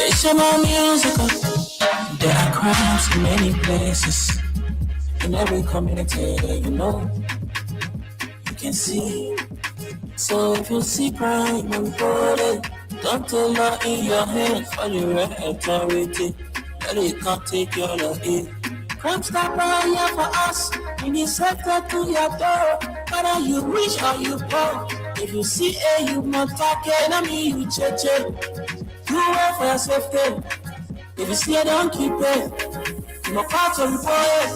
It's about music. There are crimes in many places, in every community, you can see. So if you see crime, report it. Don't take law in your hands for your authority. Let it come take your love in. Crime stopper here for us. In the sector to your door. Whether you rich or you poor. If you see you must talk enemy, you check. Do it for your safety. If you see it, don't keep it. You must call to report it.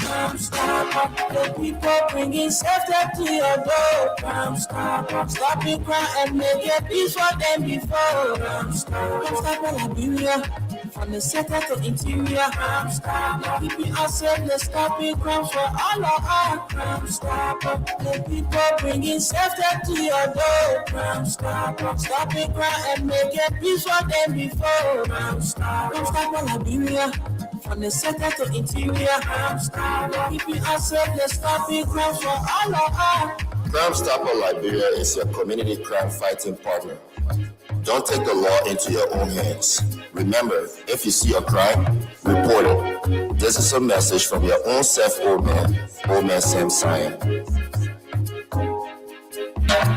Crime stop, the people bringing safety to your door. Crime stop the crime and make it peace for them before. Crime stop Liberia, from the center to interior. Crime stop, keeping us safe, let's stop the crime for all of us. Crime stop, the people bringing safety to your door. Crime stop the crime and make it peace for them before. Crime stop Liberia. From the center to interior, keeping us safe, let's stop the crime for all of us. Crime Stopper Liberia is your community crime fighting partner. Don't take the law into your own hands. Remember, if you see a crime, report it. This is a message from your own self, old man Sam Sion.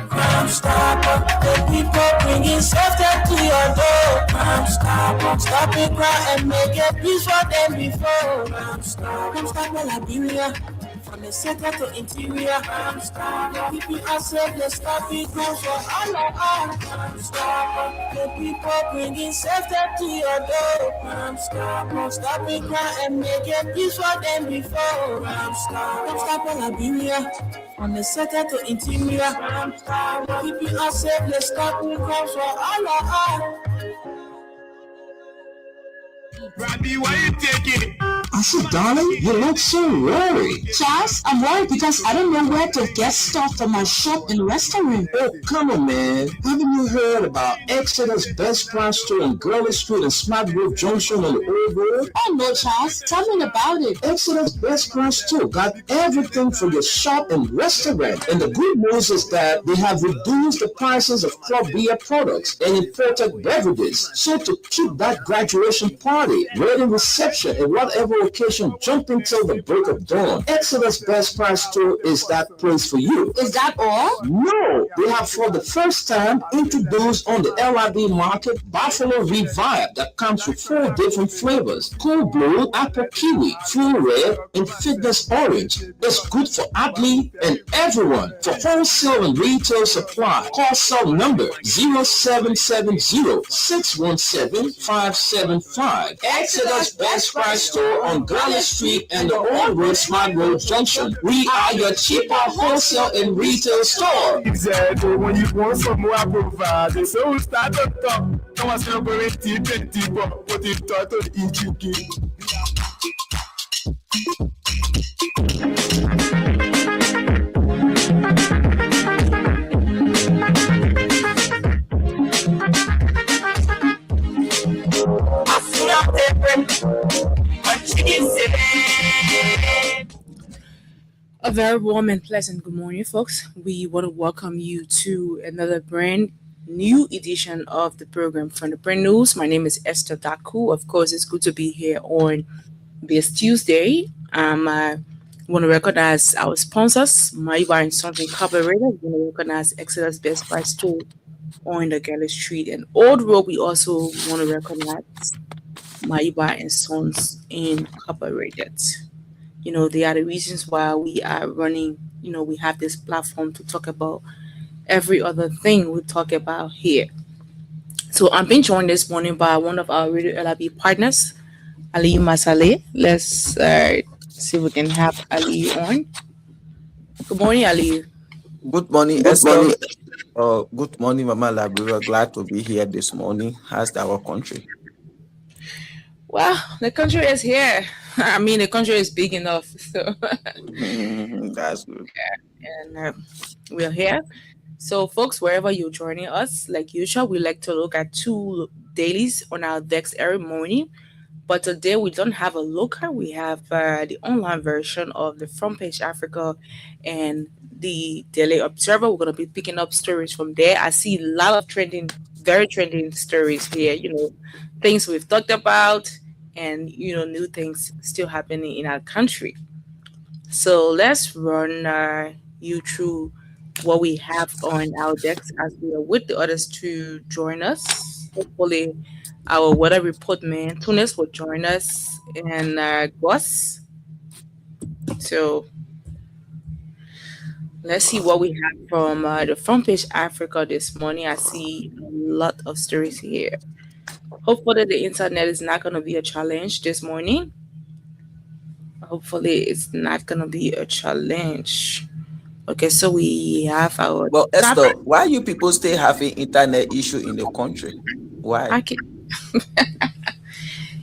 Crime Stopper, the people bringing safety to your door. Crime Stopper, stop the crime and make it peace for them before. Crime Stopper Liberia, from the center to interior. Crime Stopper, keeping us safe, let's stop the crime for all of us. Crime Stopper, the people bringing safety to your door. Crime Stopper, stop the crime and make it peace for them before. Crime Stopper Liberia. From the center to interior, keeping us safe, let's stop the crime for all of us. Robbie, why you taking? I said, darling, you look so worried. Charles, I'm worried because I don't know where to get stuff for my shop and restaurant. Oh, come on, man. Haven't you heard about Exodus Best Price Store on Gurley Street and Smart Grove Junction on the Old Road? Oh, no, Charles. Tell me about it. Exodus Best Price Store got everything for your shop and restaurant. And the good news is that they have reduced the prices of club beer products and imported beverages. So to keep that graduation party, wedding reception, and whatever occasion jumping till the break of dawn, Exodus Best Price Store is that place for you. Is that all? No, they have for the first time introduced on the LIB market Buffalo Revive that comes with 4 different flavors: Cool Blue, Apple Kiwi, Full Red, and Fitness Orange. It's good for athlete and everyone. For wholesale and retail supply, call cell number 0770-617-575. Exodus Best Price Store on Gurley Street and the Old Road Smart Road Junction. We are your cheaper wholesale and retail store. Exactly. When you want some more, I provide. So we start to talk. Come on, celebrate but put it to EGK. A very warm and pleasant good morning, folks. We want to welcome you to another brand new edition of the program from the Brand News. My name is Esther Daku. Of course, it's good to be here on this Tuesday. I want to recognize our sponsors, Maiba and Sons Incorporated. We want to recognize Exodus Best Price Store on the Galley Street and Old Road. We also want to recognize Maiba and Sons Incorporated. They are the reasons why we are running, we have this platform to talk about every other thing we talk about here. So I'm being joined this morning by one of our Radio LIB partners, Ali Masale. Let's see if we can have Ali on. Good morning, Ali. Good morning, Esther. Good morning, Mama Labri. We're glad to be here this morning. How's our country? Well, the country is here. I mean, the country is big enough. So that's good. Yeah, and we're here. So, folks, wherever you're joining us, like usual, we like to look at 2 dailies on our decks every morning. But today we don't have a local. We have the online version of the Front Page Africa and the Daily Observer. We're going to be picking up stories from there. I see a lot of trending, very trending stories here. Things we've talked about, and new things still happening in our country. So let's run you through what we have on our decks as we are with the others to join us. Hopefully, our weather report man, Tunis, will join us and Gus. So let's see what we have from the Front Page Africa this morning. I see a lot of stories here. Hopefully, the internet is not going to be a challenge this morning. Hopefully, it's not going to be a challenge. Okay, so we have our Well, top. Esther, why you people still having internet issue in the country? Why? Okay.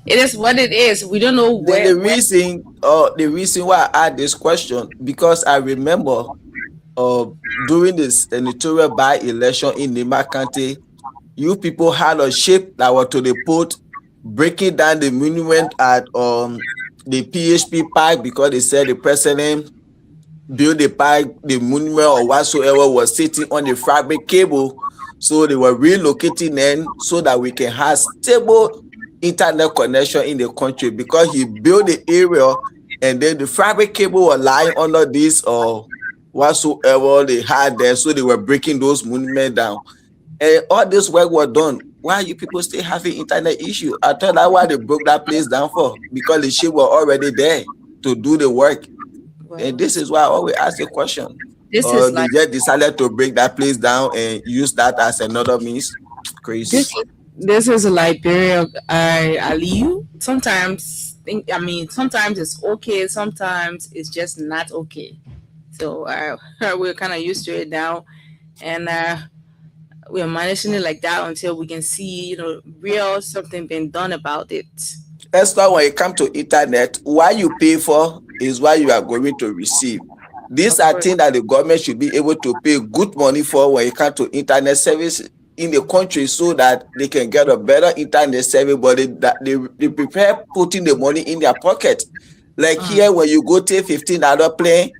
It is what it is. We don't know The, where. the reason the reason why I add this question, because I remember during this senatorial by-election in Nima County, you people had a ship that was to the port breaking down the monument at the PHP Park because they said the president built the park, the monument or whatsoever was sitting on the fabric cable. So they were relocating them so that we can have stable internet connection in the country, because he built the area and then the fabric cable was lying under this or whatsoever they had there. So they were breaking those monuments down. And all this work was done. Why are you people still having internet issue? I thought that's why they broke that place down for, because the ship was already there to do the work. Well, And this is why I always ask the question. this is They like just decided to break that place down and use that as another means. Crazy. this is a Liberia Aliu. Sometimes it's okay, sometimes it's just not okay. So we're kind of used to it now, and we're managing it like that until we can see, real something being done about it. That's why when it comes to internet, what you pay for is what you are going to receive. These Of are course. things that the government should be able to pay good money for when it comes to internet service in the country, so that they can get a better internet service, but they prepare putting the money in their pocket. Like here, when you go take $15 plane,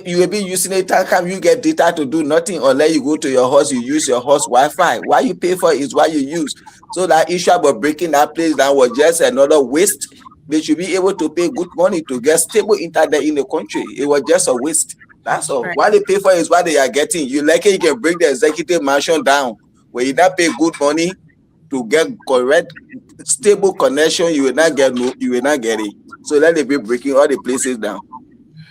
you will be using it time you get data to do nothing, unless you go to your house, you use your house Wi-Fi. What you pay for is what you use. So that issue about breaking that place down was just another waste. They should be able to pay good money to get stable internet in the country. It was just a waste. That's all. Right. What they pay for is what they are getting. You like it, you can break the executive mansion down. When you not pay good money to get correct, stable connection, you will not get it. So let them be breaking all the places down.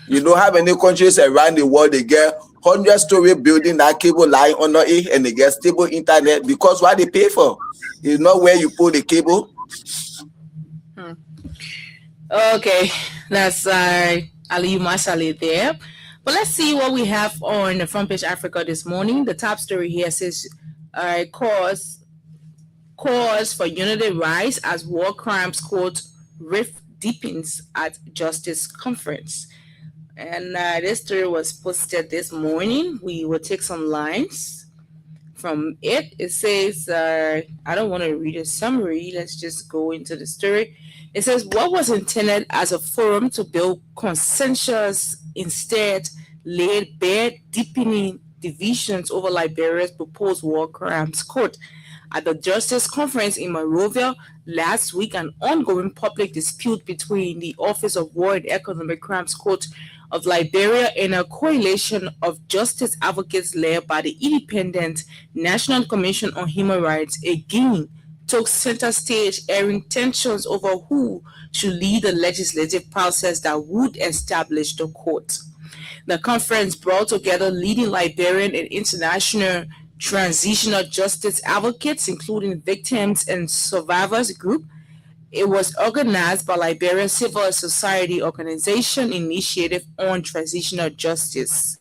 You know how many countries around the world they get 100-story building that cable line under it and they get stable internet, because what they pay for is not where you put the cable. Okay, that's Aliyu Masale there. But let's see what we have on the Front Page Africa this morning. The top story here says cause for unity rise as war crimes court rift deepens at Justice Conference. And this story was posted this morning. We will take some lines from it. It says, I don't want to read a summary. Let's just go into the story. It says, what was intended as a forum to build consensus instead laid bare deepening divisions over Liberia's proposed war crimes court. At the Justice Conference in Monrovia last week, an ongoing public dispute between the Office of War and Economic Crimes Court of Liberia and a coalition of justice advocates led by the Independent National Commission on Human Rights again took center stage, airing tensions over who should lead the legislative process that would establish the court. The conference brought together leading Liberian and international transitional justice advocates, including victims and survivors group. It was organized by Liberian Civil Society Organization Initiative on Transitional Justice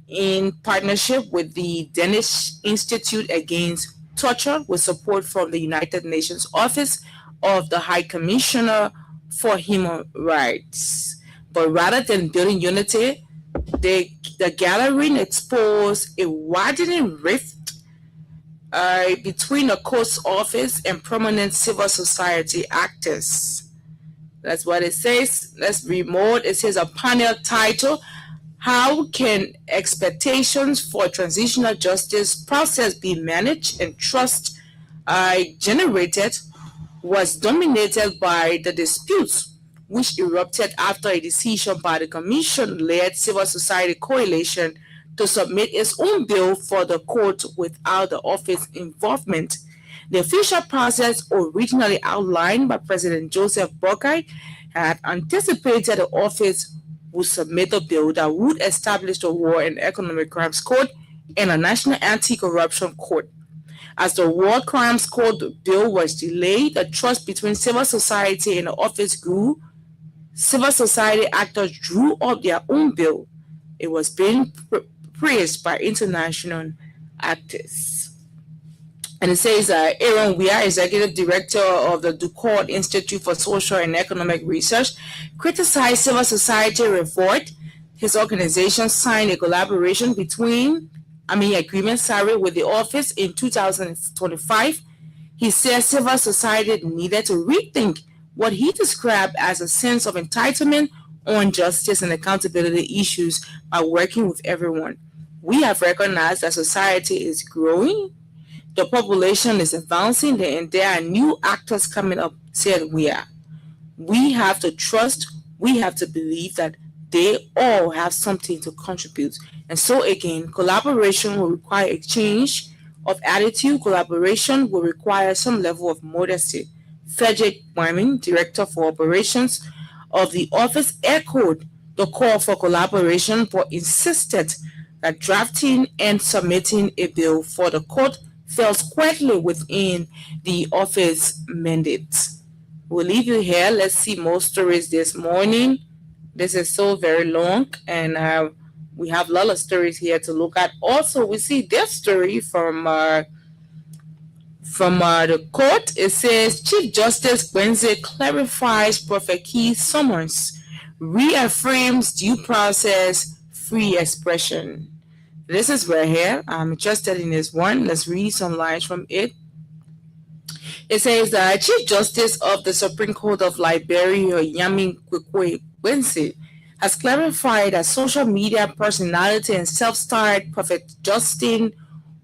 in partnership with the Danish Institute Against Torture, with support from the United Nations Office of the High Commissioner for Human Rights. But rather than building unity, the gathering exposed a widening rift between the court's office and prominent civil society actors. That's what it says. Let's read more. It says a panel title, How Can Expectations for Transitional Justice Process Be Managed and Trust Generated, was dominated by the disputes which erupted after a decision by the Commission-led civil society coalition to submit its own bill for the court without the office involvement. The official process, originally outlined by President Joseph Boakai, had anticipated the office would submit a bill that would establish the War and Economic Crimes Court and a National Anti-Corruption Court. As the War Crimes Court bill was delayed, the trust between civil society and the office grew. Civil society actors drew up their own bill. It was being praised by international actors. And it says Aaron Weir, executive director of the Ducourt Institute for Social and Economic Research, criticized civil society revolt. His organization signed a collaboration agreement with the office in 2025. He says civil society needed to rethink what he described as a sense of entitlement on justice and accountability issues by working with everyone. We have recognized that society is growing, the population is advancing, and there are new actors coming up, said Weir. We have to trust, we have to believe that they all have something to contribute. And so again, collaboration will require a change of attitude. Collaboration will require some level of modesty. Frederick Wyman, director for operations of the office, echoed the call for collaboration, but insisted that drafting and submitting a bill for the court fell squarely within the office mandate. We'll leave you here. Let's see more stories this morning. This is so very long, and we have a lot of stories here to look at. Also, we see this story from the court. It says Chief Justice Wednesday clarifies Prophet Key's summons, reaffirms due process, free expression. This is right here. I'm interested in this one. Let's read some lines from it. It says that Chief Justice of the Supreme Court of Liberia, Yami Kwekwe has clarified that social media personality and self-styled Prophet Justin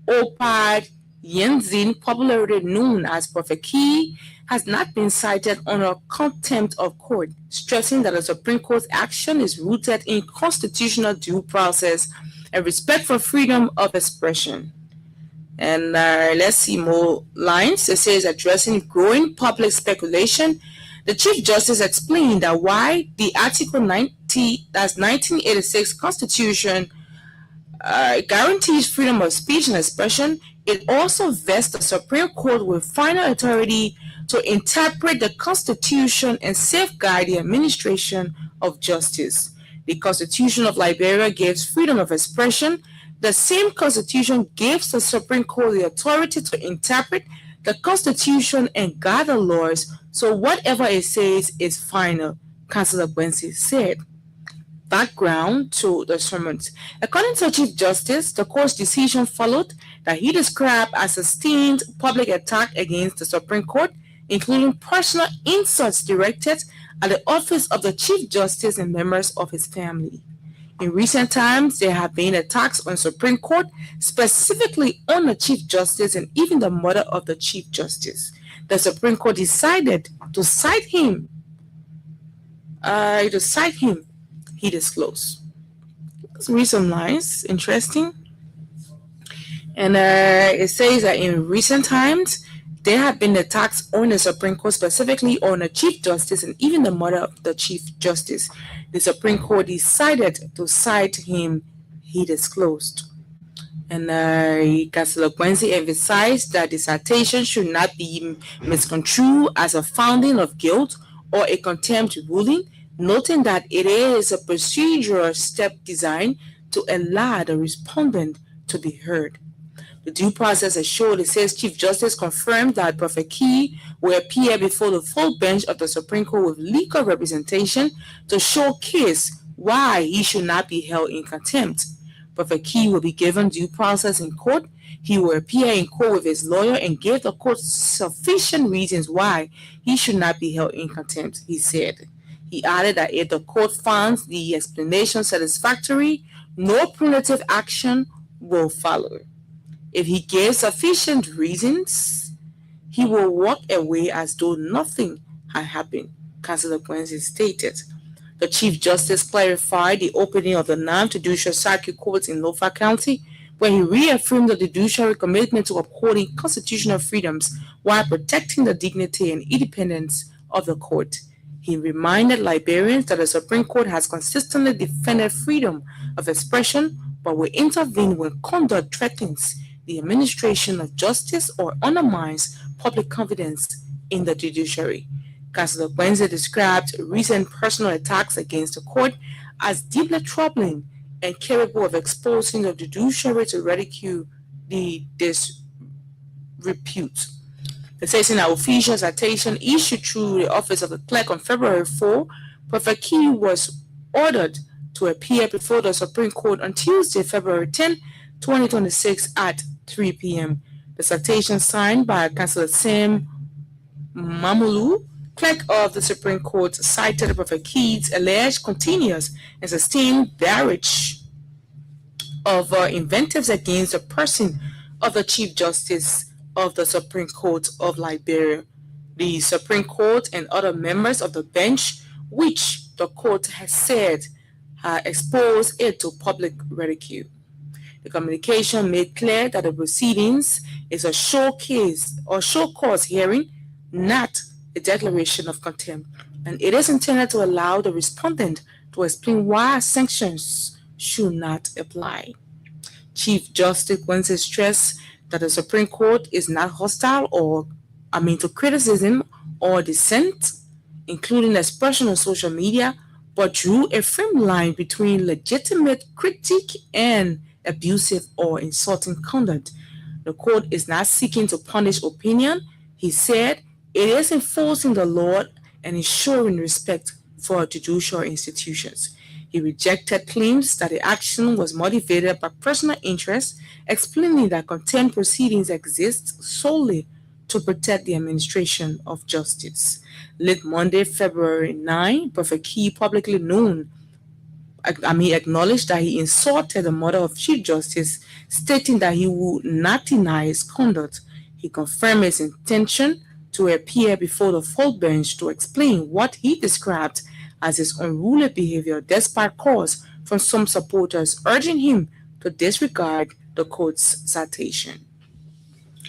Opad Yenzin, popularly known as Prophet Key, has not been cited under contempt of court, stressing that the Supreme Court's action is rooted in constitutional due process and respect for freedom of expression. And let's see more lines. It says, addressing growing public speculation, the Chief Justice explained that why the Article 90, that's 1986 Constitution, guarantees freedom of speech and expression, it also vests the Supreme Court with final authority to interpret the Constitution and safeguard the administration of justice. The Constitution of Liberia gives freedom of expression. The same Constitution gives the Supreme Court the authority to interpret the Constitution and guide the laws, so whatever it says is final, Councillor Quincy said. Background to the summons. According to Chief Justice, the court's decision followed that he described as a sustained public attack against the Supreme Court, including personal insults directed at the office of the Chief Justice and members of his family. In recent times, there have been attacks on Supreme Court, specifically on the Chief Justice and even the mother of the Chief Justice. The Supreme Court decided to cite him. He disclosed. Let's read some lines. Interesting. And it says that in recent times, there have been attacks on the Supreme Court, specifically on the Chief Justice and even the mother of the Chief Justice. The Supreme Court decided to cite him, he disclosed. And Councillor Quincy emphasized that the citation should not be misconstrued as a finding of guilt or a contempt ruling, noting that it is a procedural step designed to allow the respondent to be heard. The due process assured, it says Chief Justice confirmed that Prophet Key will appear before the full bench of the Supreme Court with legal representation to showcase why he should not be held in contempt. Prophet Key will be given due process in court. He will appear in court with his lawyer and give the court sufficient reasons why he should not be held in contempt, he said. He added that if the court finds the explanation satisfactory, no punitive action will follow. If he gives sufficient reasons, he will walk away as though nothing had happened, Councillor Quincy stated. The Chief Justice clarified the opening of the non-judicial circuit courts in Lofa County, where he reaffirmed the judiciary commitment to upholding constitutional freedoms while protecting the dignity and independence of the court. He reminded Liberians that the Supreme Court has consistently defended freedom of expression, but will intervene when conduct threatens the administration of justice or undermines public confidence in the judiciary. Councillor Wenze described recent personal attacks against the court as deeply troubling and capable of exposing the judiciary to ridicule the disrepute. It says in an official citation issued through the office of the clerk on February 4, Prophet Key was ordered to appear before the Supreme Court on Tuesday, February 10, 2026 at 3 p.m. The citation signed by Councillor Sam Mamulu, clerk of the Supreme Court, cited Prophet Key's alleged continuous and sustained barrage of invectives against the person of the Chief Justice of the Supreme Court of Liberia, the Supreme Court, and other members of the bench, which the court has said exposed it to public ridicule. The communication made clear that the proceedings is a showcase or show cause hearing, not a declaration of contempt, and it is intended to allow the respondent to explain why sanctions should not apply. Chief Justice Quincy stressed that the Supreme Court is not hostile to criticism or dissent, including expression on social media, but drew a firm line between legitimate critique and abusive or insulting conduct. The court is not seeking to punish opinion, he said. It is enforcing the law and ensuring respect for judicial institutions. He rejected claims that the action was motivated by personal interest, explaining that contempt proceedings exist solely to protect the administration of justice. Late Monday, February 9, Prophet Key publicly acknowledged that he insulted the mother of Chief Justice, stating that he would not deny his conduct. He confirmed his intention to appear before the full bench to explain what he described as his unruly behavior, despite calls from some supporters urging him to disregard the court's citation.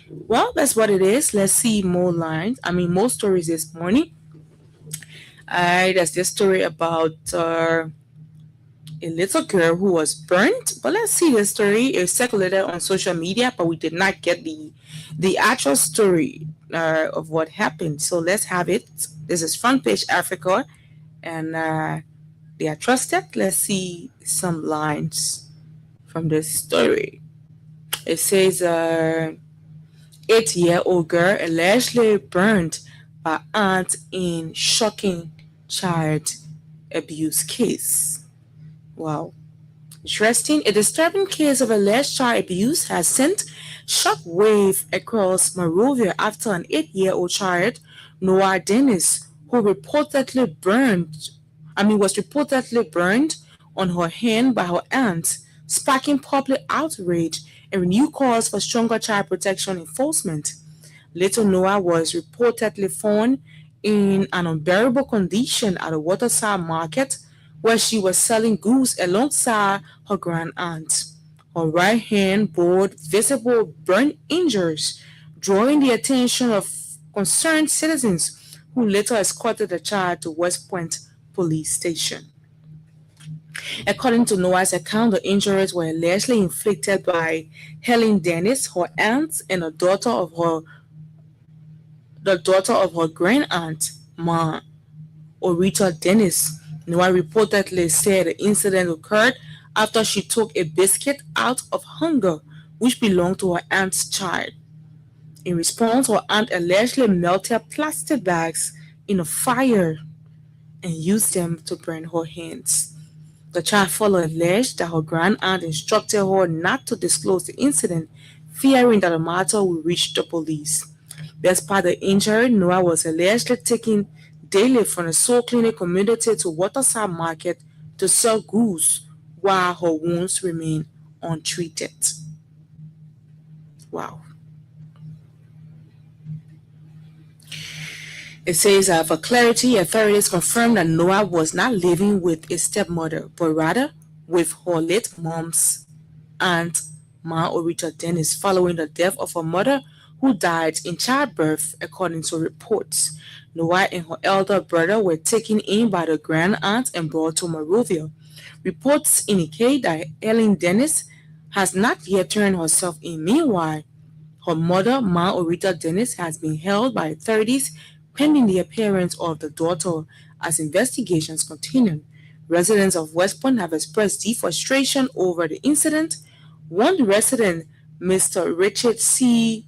Well, that's what it is. Let's see more stories this morning. There's this story about a little girl who was burnt, but let's see the story. It circulated on social media, but we did not get the actual story of what happened. So let's have it. This is Front Page Africa, and they are trusted. Let's see some lines from this story. It says 8-year-old girl allegedly burned by aunt in shocking child abuse case. Wow. Interesting. A disturbing case of alleged child abuse has sent shockwave across Monrovia after an 8-year-old child, Noah Dennis, who was reportedly burned on her hand by her aunt, sparking public outrage and renewed calls for stronger child protection enforcement. Little Noah was reportedly found in an unbearable condition at a waterside market where she was selling goods alongside her grand aunt. Her right hand bore visible burn injuries, drawing the attention of concerned citizens who later escorted the child to West Point Police Station. According to Noah's account, the injuries were allegedly inflicted by Helen Dennis, her aunt, and the daughter of her grand aunt, Ma Orita Dennis. Noah reportedly said the incident occurred after she took a biscuit out of hunger, which belonged to her aunt's child. In response, her aunt allegedly melted plastic bags in a fire and used them to burn her hands. The child father alleged that her grand aunt instructed her not to disclose the incident, fearing that the matter would reach the police. Despite the injury, Noah was allegedly taken daily from the Soul Clinic community to Waterside Market to sell goods while her wounds remain untreated. Wow. It says, for clarity, authorities confirmed that Noah was not living with his stepmother, but rather with her late mom's aunt, Ma Orita Dennis, following the death of her mother, who died in childbirth, according to reports. Noah and her elder brother were taken in by the grand aunt and brought to Monrovia. Reports indicate that Ellen Dennis has not yet turned herself in. Meanwhile, her mother, Ma Orita Dennis, has been held by authorities pending the appearance of the daughter as investigations continue. Residents of West Point have expressed deep frustration over the incident. One resident, Mr. Richard C.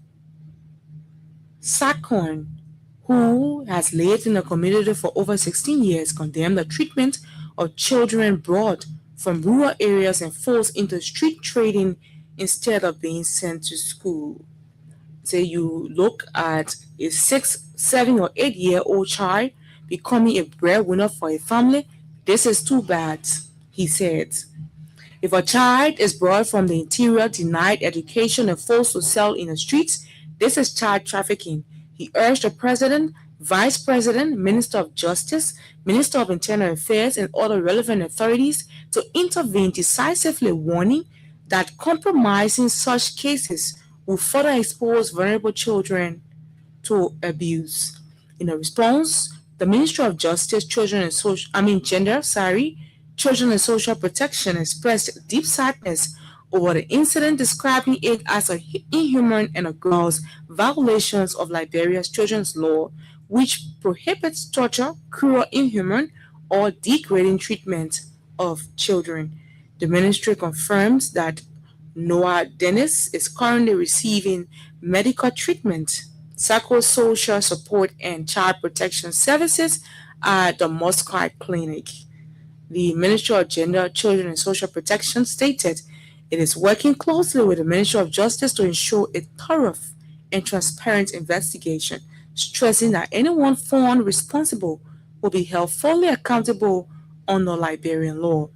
Sackhorn, who has lived in the community for over 16 years, condemned the treatment of children brought from rural areas and forced into street trading instead of being sent to school. Say you look at a 6, 7, or 8-year-old child becoming a breadwinner for a family, this is too bad, he said. If a child is brought from the interior, denied education, and forced to sell in the streets, this is child trafficking. He urged the President, Vice President, Minister of Justice, Minister of Internal Affairs, and other relevant authorities to intervene decisively, warning that compromising such cases will further expose vulnerable children to abuse. In a response, the Ministry of Justice, Children and Social Protection expressed deep sadness over the incident, describing it as an inhuman and a gross violations of Liberia's children's law, which prohibits torture, cruel, inhuman, or degrading treatment of children. The ministry confirms that Noah Dennis is currently receiving medical treatment, psychosocial support, and child protection services at the Muscat Clinic. The Ministry of Gender, Children and Social Protection stated it is working closely with the Ministry of Justice to ensure a thorough and transparent investigation, stressing that anyone found responsible will be held fully accountable under Liberian law.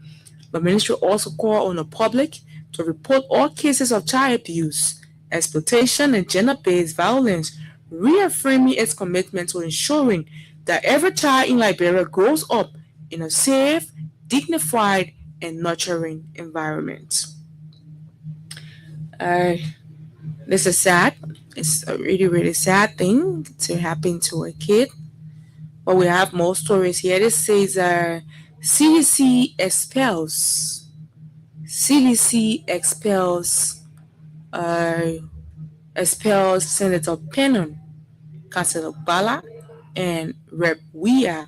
The ministry also called on the public to report all cases of child abuse, exploitation, and gender-based violence, reaffirming its commitment to ensuring that every child in Liberia grows up in a safe, dignified, and nurturing environment. This is sad. It's a really, really sad thing to happen to a kid. But we have more stories here. This says CDC expels Senator Pennon, Councilor Bala, and Rep. Weah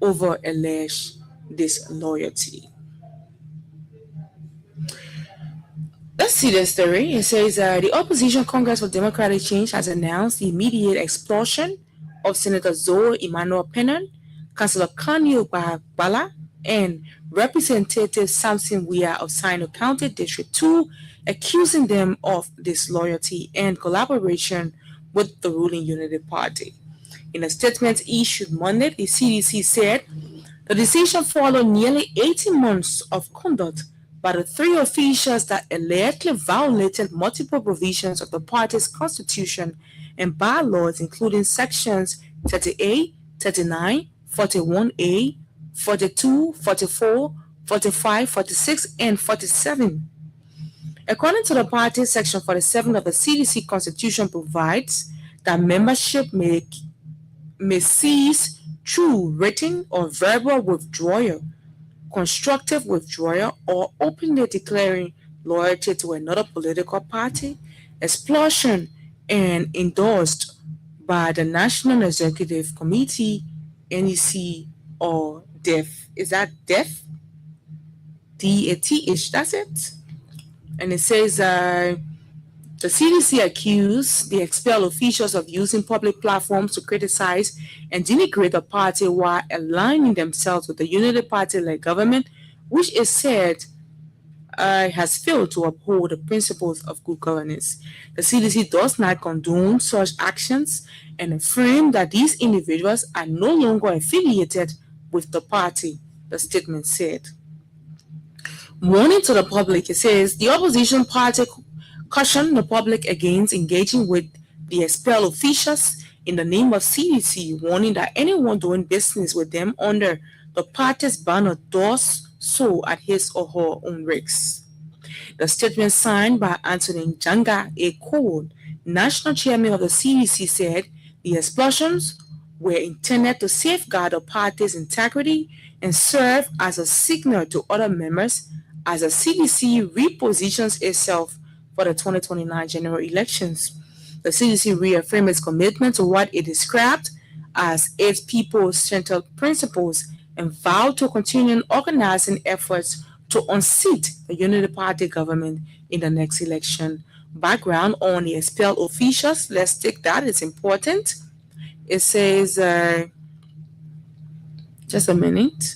over alleged disloyalty. Let's see the story. It says the Opposition Congress for Democratic Change has announced the immediate expulsion of Senator Zoe Emmanuel Pennon, Councilor Kanyo Bala, and Representative Samson Weah of Sino County District 2, accusing them of disloyalty and collaboration with the ruling Unity Party. In a statement issued Monday, the CDC said the decision followed nearly 18 months of conduct by the three officials that allegedly violated multiple provisions of the party's constitution and bylaws, including sections 38, 39, 41A, 42, 44, 45, 46, and 47. According to the party, Section 47 of the CDC Constitution provides that membership may cease through written or verbal withdrawal, constructive withdrawal, or openly declaring loyalty to another political party, expulsion, and endorsed by the National Executive Committee, NEC, or DEF. Is that DEF? DEF, that's it. And it says the CDC accused the expelled officials of using public platforms to criticize and denigrate the party while aligning themselves with the Unity Party-led government which is said has failed to uphold the principles of good governance. The CDC does not condone such actions and affirm that these individuals are no longer affiliated with the party, the statement said. Warning to the public, it says the opposition party cautioned the public against engaging with the expelled officials in the name of CDC, warning that anyone doing business with them under the party's banner does so at his or her own risk. The statement signed by Anthony Janga A. Cole, national chairman of the CDC, said the explosions were intended to safeguard the party's integrity and serve as a signal to other members as the CDC repositions itself for the 2029 general elections. The CDC reaffirmed its commitment to what it described as its people-centered principles and vowed to continue organizing efforts to unseat the Unity Party government in the next election. Background on the expelled officials, let's take that, it's important. It says, just a minute.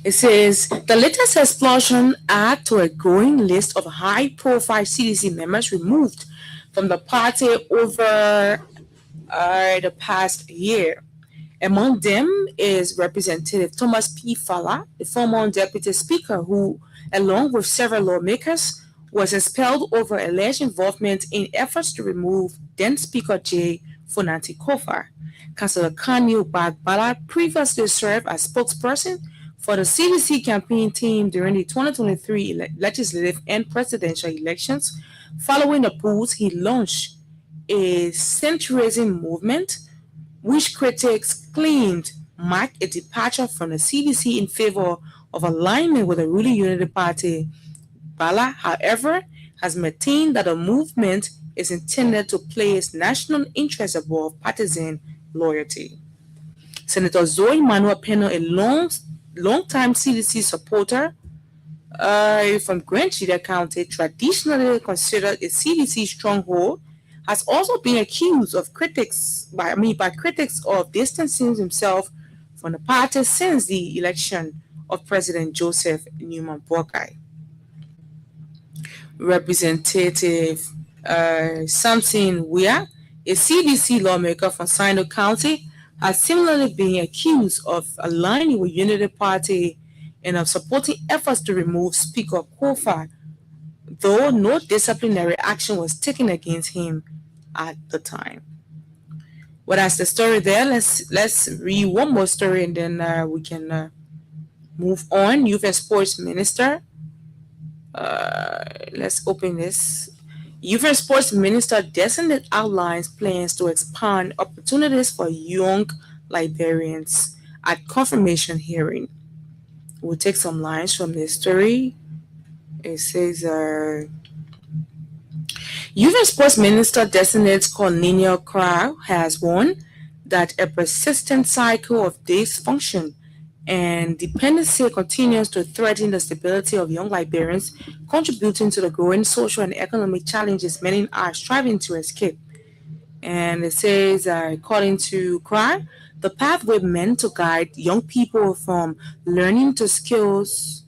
It says, the latest explosion add to a growing list of high-profile CDC members removed from the party over the past year. Among them is Representative Thomas P. Falla, the former deputy speaker who, along with several lawmakers, was expelled over alleged involvement in efforts to remove then Speaker J. Funanti Kofa. Councillor Kanu Bagbala previously served as spokesperson for the CDC campaign team during the 2023 legislative and presidential elections. Following the polls, he launched a centurizing movement which critics claimed marked a departure from the CDC in favor of alignment with the ruling Unity Party. Bala, however, has maintained that the movement is intended to place national interests above partisan loyalty. Senator Zoe Manuel Peno, a long-time CDC supporter from Grand Chita County, traditionally considered a CDC stronghold, has also been accused of critics of distancing himself from the party since the election of President Joseph Newman Boakai. Representative Samson Weir, a CDC lawmaker from Sino County, has similarly been accused of aligning with Unity Party and of supporting efforts to remove Speaker Kofa, though no disciplinary action was taken against him at the time. Well, that's the story there. Let's read one more story and then we can move on. Youth and Sports Minister. Let's open this. Youth and Sports Minister designate outlines plans to expand opportunities for young Liberians at confirmation hearing. We'll take some lines from this story. It says, Youth and Sports Minister designate Cornelia Crow has warned that a persistent cycle of dysfunction and dependency continues to threaten the stability of young Liberians, contributing to the growing social and economic challenges many are striving to escape. And it says, according to Crow, the pathway meant to guide young people from learning to skills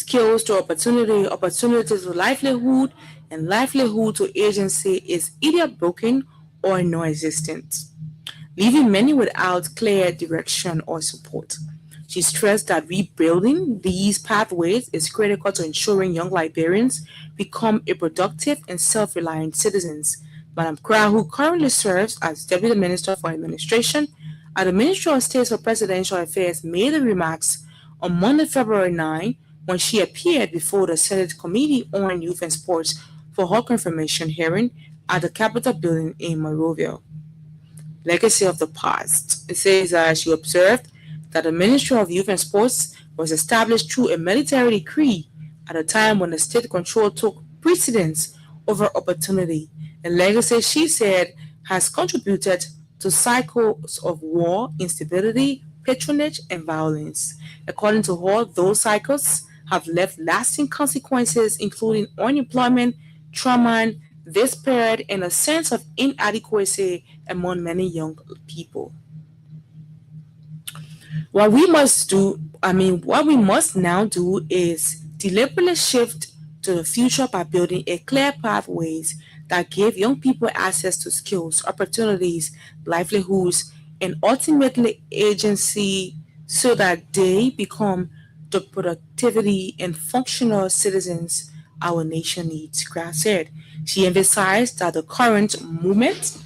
to opportunity to livelihood, and livelihood to agency is either broken or non-existent, leaving many without clear direction or support. She stressed that rebuilding these pathways is critical to ensuring young Liberians become a productive and self-reliant citizens. Madam Crow, who currently serves as Deputy Minister for Administration at the Ministry of State for Presidential Affairs, made the remarks on Monday, February 9, when she appeared before the Senate Committee on Youth and Sports for her confirmation hearing at the Capitol building in Monrovia. Legacy of the past. It says she observed that the Ministry of Youth and Sports was established through a military decree at a time when the state control took precedence over opportunity. And legacy, she said, has contributed to cycles of war, instability, patronage, and violence. According to her, those cycles have left lasting consequences, including unemployment, trauma, despair, and a sense of inadequacy among many young people. What we must now do is deliberately shift to the future by building a clear pathways that give young people access to skills, opportunities, livelihoods, and ultimately agency so that they become the productivity and functional citizens our nation needs, Grass said. She emphasized that the current movement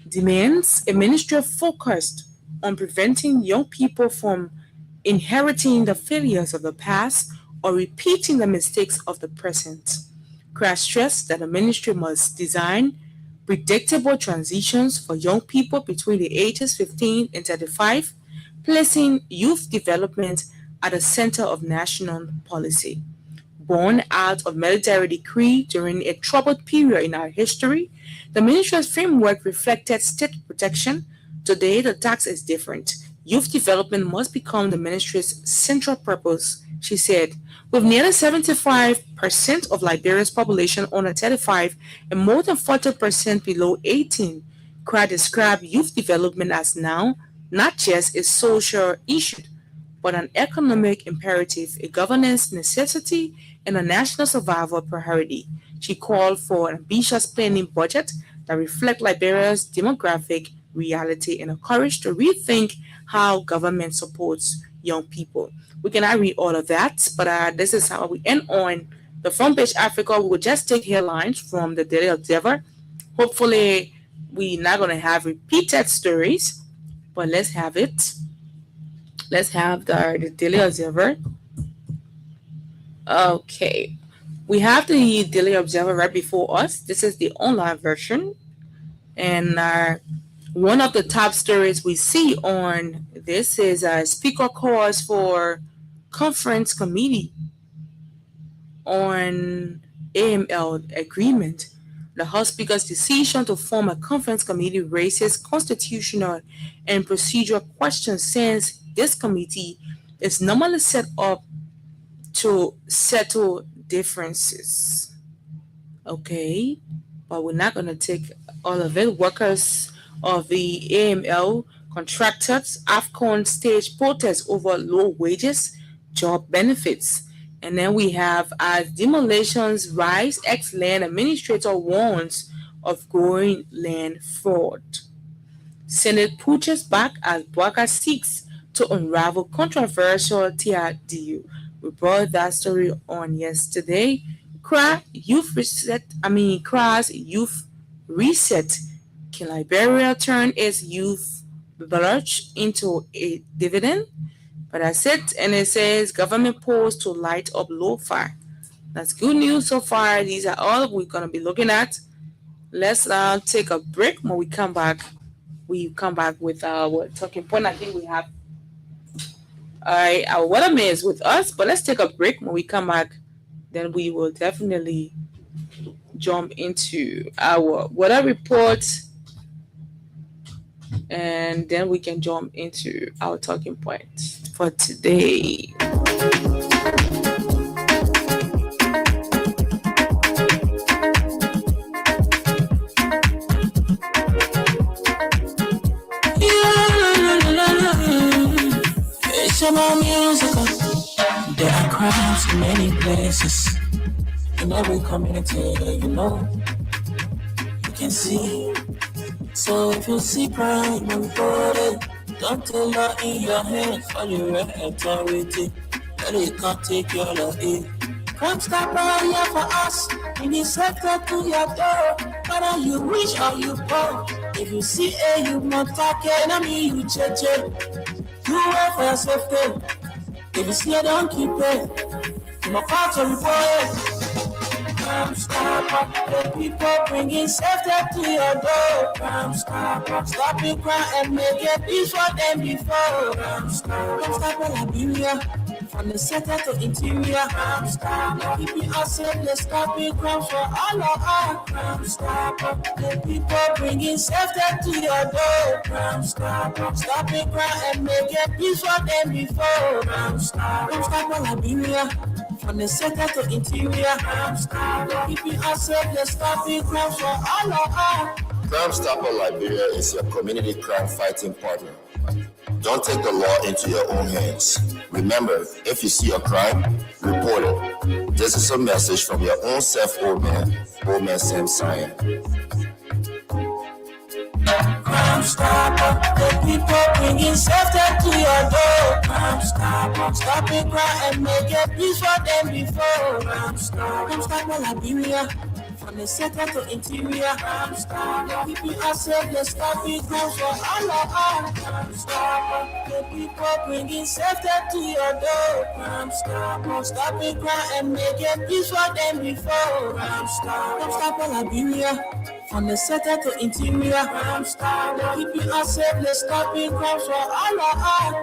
demands a ministry focused on preventing young people from inheriting the failures of the past or repeating the mistakes of the present. Crash stressed that the ministry must design predictable transitions for young people between the ages 15 and 35, placing youth development at the center of national policy. Born out of military decree during a troubled period in our history, the ministry's framework reflected state protection. Today, the task is different. Youth development must become the ministry's central purpose, she said. With nearly 75% of Liberia's population under 35 and more than 40% below 18, CRA described youth development as now not just a social issue, but an economic imperative, a governance necessity, and a national survival priority. She called for an ambitious planning budget that reflects Liberia's demographic reality and encouraged to rethink how government supports young people. We cannot read all of that, but this is how we end on the front page Africa. We will just take headlines from the Daily Observer. Hopefully, we're not going to have repeated stories, but let's have it. Let's have the Daily Observer. Okay. We have the Daily Observer right before us. This is the online version. And one of the top stories we see on this is Speaker calls for conference committee on AML agreement. The House Speaker's decision to form a conference committee raises constitutional and procedural questions since this committee is normally set up to settle differences. Okay, but we're not going to take all of it. Workers of the AML contractors AFCON stage protests over low wages, job benefits. And then we have as demolitions rise, ex-land administrator warns of growing land fraud. Senate pushes back as Bwaka seeks to unravel controversial TRDU. We brought that story on yesterday. CRA's youth reset. Can Liberia turn its youth lurch into a dividend? But that's it. And it says government polls to light up lo-fi. That's good news so far. These are all we're going to be looking at. Let's take a break. When we come back with our talking point. I think we have our weatherman is with us, but let's take a break. When we come back, then we will definitely jump into our weather report, and then we can jump into our talking point for today. More musical. There are crowds in many places. In every community, you can see. So if you see crime unfolded, don't tell her in your hands for your authority. That it can't take your life. Crime stop right here for us. In the sector to your door. Whether you rich or you poor. If you see you not talking, I mean you check. You wait for your safety. If you see it, don't keep it. I'm a part of the boy. Crime stopper. The people bringing safety to your door. Crime stopper. Stopping crime and make it peace for them before. Crime stopper Liberia. From the center to interior. Crime stopper. Keeping us safe. Let's stop it. Crime for all of us. Crime stopper. The people bringing safety to your door. Crime stopper. Stopping crime and make it peace for them before. Crime stopper Liberia. From the center to interior. Crime stopper. Keeping us safe. Let's stop it. Crime for all of us. Crime Stopper Liberia is your community crime fighting partner. Don't take the law into your own hands. Remember, if you see a crime, report it. This is a message from your own self, old man Sam Cyan. Crime Stopper, the people bringing safety to your door. Crime Stopper, stop it, cry and make a peace for them before. Crime Stopper, Liberia. From the center to interior, Crime Stopper. People are safe, let's stop it, crime for all of us. Crime Stopper, the people bringing safety to your door. Crime Stopper, stop it, cry and make a peace for them before. Crime Stopper, Liberia. From the center to interior, Crime Stopper. People are safe, let's stop it, crime for all of us.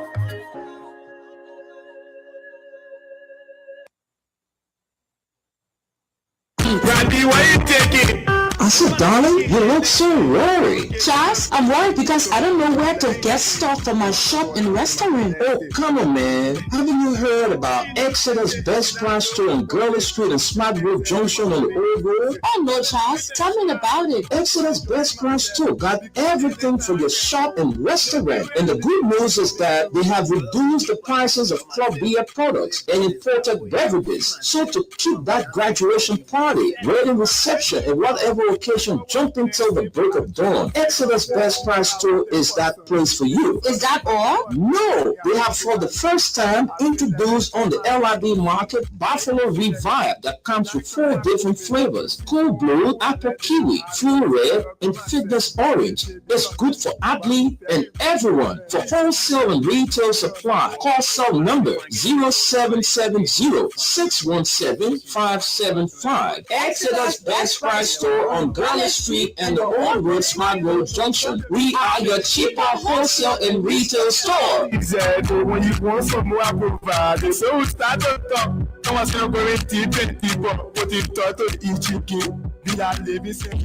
Randy, why you taking? I said, darling, you look so worried. Charles, I'm worried because I don't know where to get stuff for my shop and restaurant. Oh, come on, man. Haven't you heard about Exodus Best Price Store on Gurley Street and Smart Grove Junction on the Old Road? Oh no, Charles, tell me about it. Exodus Best Price Store got everything for your shop and restaurant. And the good news is that they have reduced the prices of club beer products and imported beverages. So to keep that graduation party, wedding reception, and whatever occasion jumping till the break of dawn, Exodus Best Price Store is that place for you. Is that all? No, they have for the first time introduced on the LIB market Buffalo Revive that comes with 4 different flavors: Cool Blue, Apple Kiwi, Full Red, and Fitness Orange. It's good for athlete and everyone. For wholesale and retail supply, call cell number 0770-617-575. Exodus Best Price Store on Gurley Street and the Old Road Smart Road Junction. We are your cheaper wholesale and retail store. Exactly. When you want some more, I provide. So we start to talk. Come on, say we're going to 20, but you thought of each chicken. Be a living second.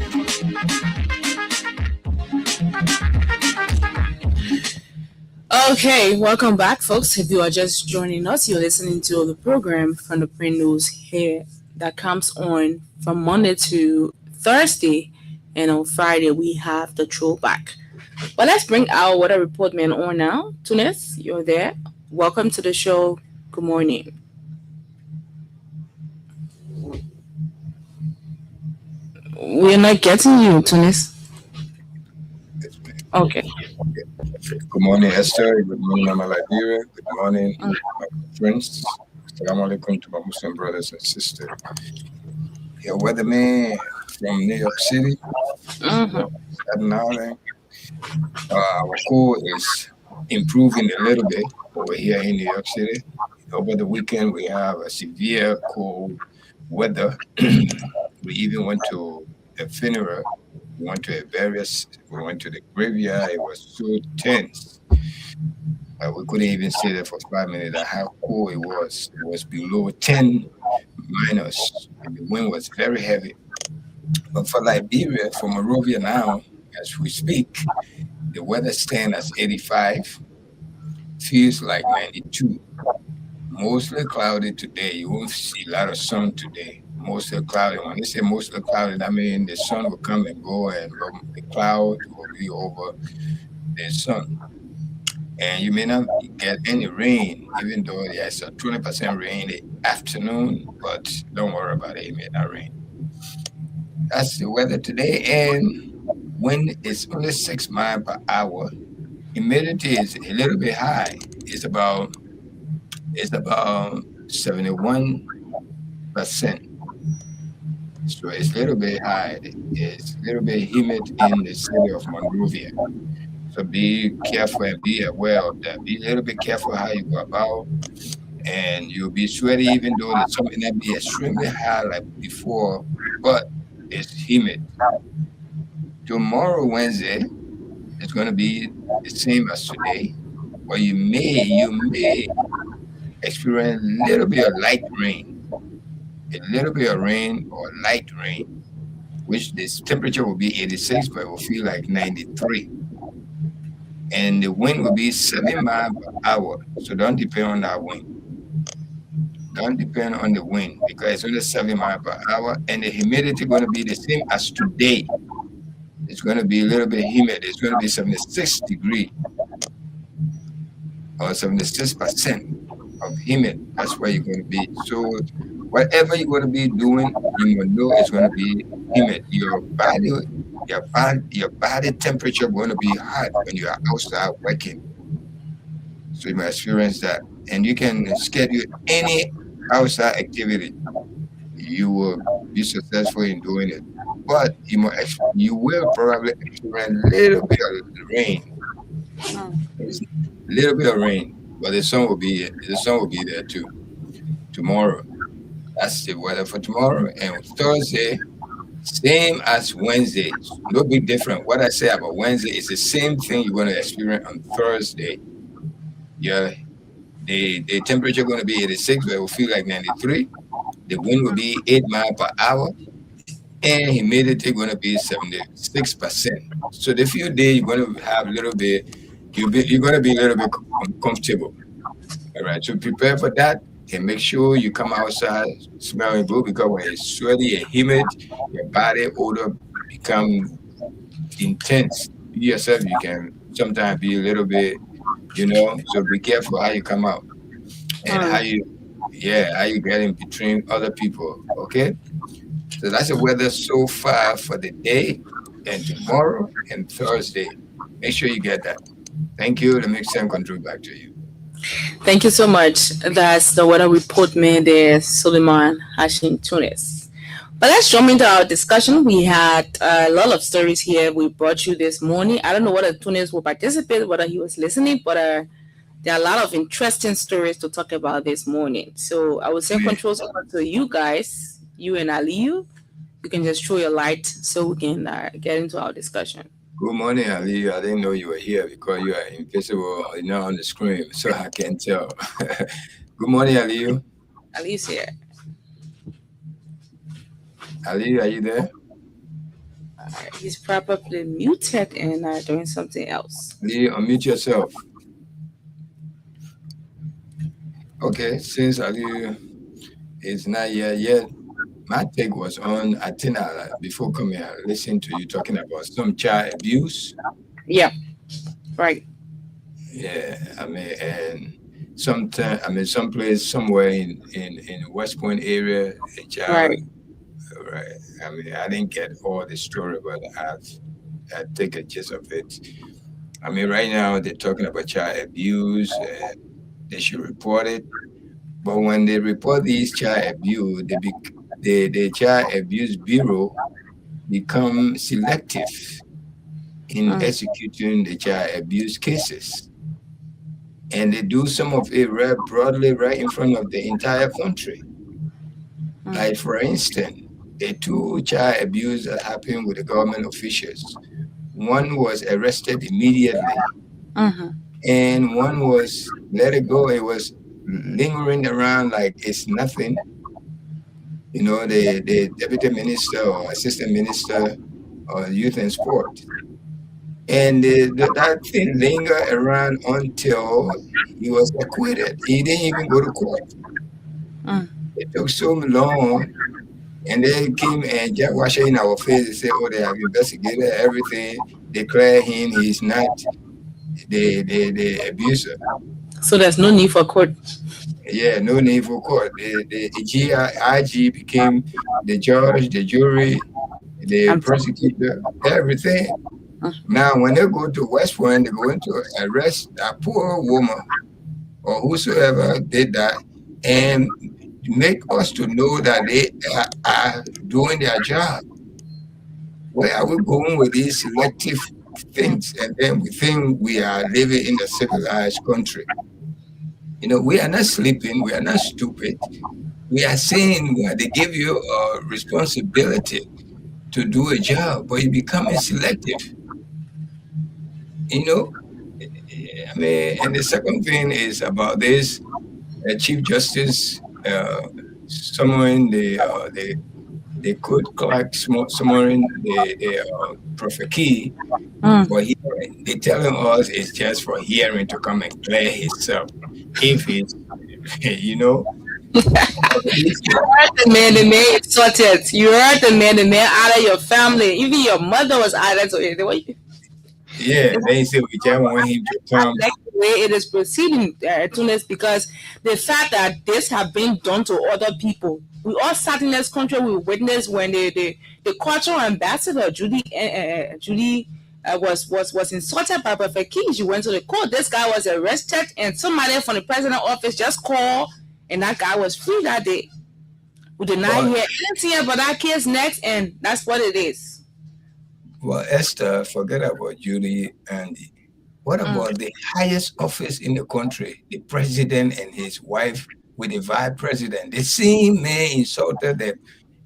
Okay, welcome back, folks. If you are just joining us, you're listening to the program from the Print News here that comes on from Monday to Thursday, and on Friday we have the throwback. But let's bring our weather report man on now. Tunis, you're there. Welcome to the show. Good morning. We're not getting you, Tunis. Okay. Good morning, Esther. Good morning, Mama Liberia. Good morning, my friends. Assalamu alaikum to my Muslim brothers and sisters. Your weatherman from New York City, Staten Island. Our cold is improving a little bit over here in New York City. Over the weekend, we have a severe cold weather. We even went to a funeral. We went to a various. We went to the graveyard. It was so tense. We couldn't even stay there for 5 minutes. That's how cold it was. It was below 10 minus. And the wind was very heavy. But for Liberia, for Monrovia now, as we speak, the weather stands as 85. Feels like 92. Mostly cloudy today. You won't see a lot of sun today. Mostly cloudy. When they say mostly cloudy, that means the sun will come and go, and the cloud will be over the sun. And you may not get any rain, even though there's a 20% rain in the afternoon, but don't worry about it, it may not rain. That's the weather today, and wind is only 6 miles per hour. Humidity is a little bit high. It's about 71%. So it's a little bit high. It's a little bit humid in the city of Monrovia. So be careful and be aware of that. Be a little bit careful how you go about, and you'll be sweaty even though the sun may not be extremely high like before, but it's humid. Tomorrow, Wednesday, it's going to be the same as today, but you may experience a little bit of light rain. A little bit of rain or light rain, which this temperature will be 86, but it will feel like 93. And the wind will be 7 miles per hour. So don't depend on that wind. Don't depend on the wind because it's only 7 miles per hour, and the humidity is going to be the same as today. It's going to be a little bit humid. It's going to be 76 degrees. or 76% of humid. That's where you're going to be. So whatever you're going to be doing, you will know it's going to be humid. Your body temperature going to be hot when you are outside working. So you might experience that, and you can schedule any outside activity. You will be successful in doing it, but you will probably experience a little bit of rain, a little bit of rain, but the sun will be there too tomorrow. That's the weather for tomorrow. And Thursday, same as Wednesday. No big difference. What I say about Wednesday is the same thing you're going to experience on Thursday. Yeah, the temperature going to be 86, but it will feel like 93. The wind will be 8 miles per hour, and humidity going to be 76%. So the few days you're going to have a little bit, you're going to be a little bit uncomfortable. All right, so prepare for that and make sure you come outside smelling good, because when it's sweaty and humid, your body odor become intense. You yourself, you can sometimes be a little bit, so be careful how you come out and how you get in between other people. Okay, so that's the weather so far for the day and tomorrow and Thursday. Make sure you get that. Thank you. Let me send control back to you. Thank you so much. That's the weather report man there, Suleiman Hashim Tunis. But let's jump into our discussion. We had a lot of stories here we brought you this morning. I don't know whether Tunis will participate, whether he was listening, but there are a lot of interesting stories to talk about this morning. So I will send controls over to you guys, you and Aliyu. You can just show your light so we can get into our discussion. Good morning, Aliyu. I didn't know you were here because you are invisible, not on the screen, so I can't tell. Good morning, Aliyu. Aliyu's here. Aliyu, are you there? He's probably muted and doing something else. Aliyu, unmute yourself. Okay, since Aliyu is not here yet, my take was on Athena before coming. I listened to you talking about some child abuse. Yeah, right. Yeah, and sometimes, someplace somewhere in West Point area, a child. Right. I didn't get all the story, but I take a gist of it. Right now they're talking about child abuse. They should report it, but when they report these child abuse, the Child Abuse Bureau become selective in executing the child abuse cases. And they do some of it right broadly right in front of the entire country. Like, for instance, the 2 child abuse that happened with the government officials. One was arrested immediately, and one was let it go. It was lingering around like it's nothing. The deputy minister or assistant minister of youth and sport. And that thing lingered around until he was acquitted. He didn't even go to court. It took so long. And they came and just washed it in our face and said, they have investigated everything, declare him he's not the abuser. So there's no need for court. Yeah, no need for court. The IG became the judge, the jury, the prosecutor, everything. Now, when they go to West Point, they're going to arrest a poor woman or whosoever did that and make us to know that they are doing their job. Where are we going with these selective things? And then we think we are living in a civilized country. We are not sleeping. We are not stupid. We are saying they give you a responsibility to do a job, but you become selective. And the second thing is about this Chief Justice summoning the court clerk, summoning the Prophet Key for hearing. They telling us it's just for hearing to come and clear himself. If he's, You heard the man sorted. You heard the man out of your family. Even your mother was added to it. Yeah, they say we just want him to I come. like the way it is proceeding, Tunis, because the fact that this have been done to other people. We all sat in this country. We witnessed when the cultural ambassador Judy was insulted by Prophet King. She went to the court. This guy was arrested, and somebody from the president's office just called, and that guy was free that day. We did not hear anything about that case next, and that's what it is. Well, Esther, forget about Judy and what about the highest office in the country, the president and his wife with the vice president? The same man insulted them.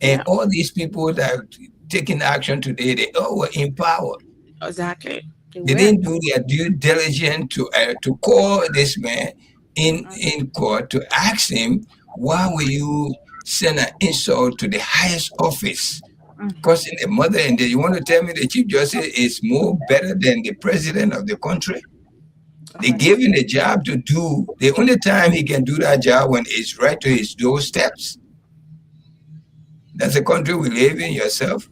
And all these people that are taking action today, they all were in power. Exactly. They didn't do their due diligence to call this man in court to ask him, why will you send an insult to the highest office? Because the mother, and you want to tell me the chief justice is more better than the president of the country? They gave him a job to do. The only time he can do that job when it's right to his doorsteps. That's the country we live in yourself.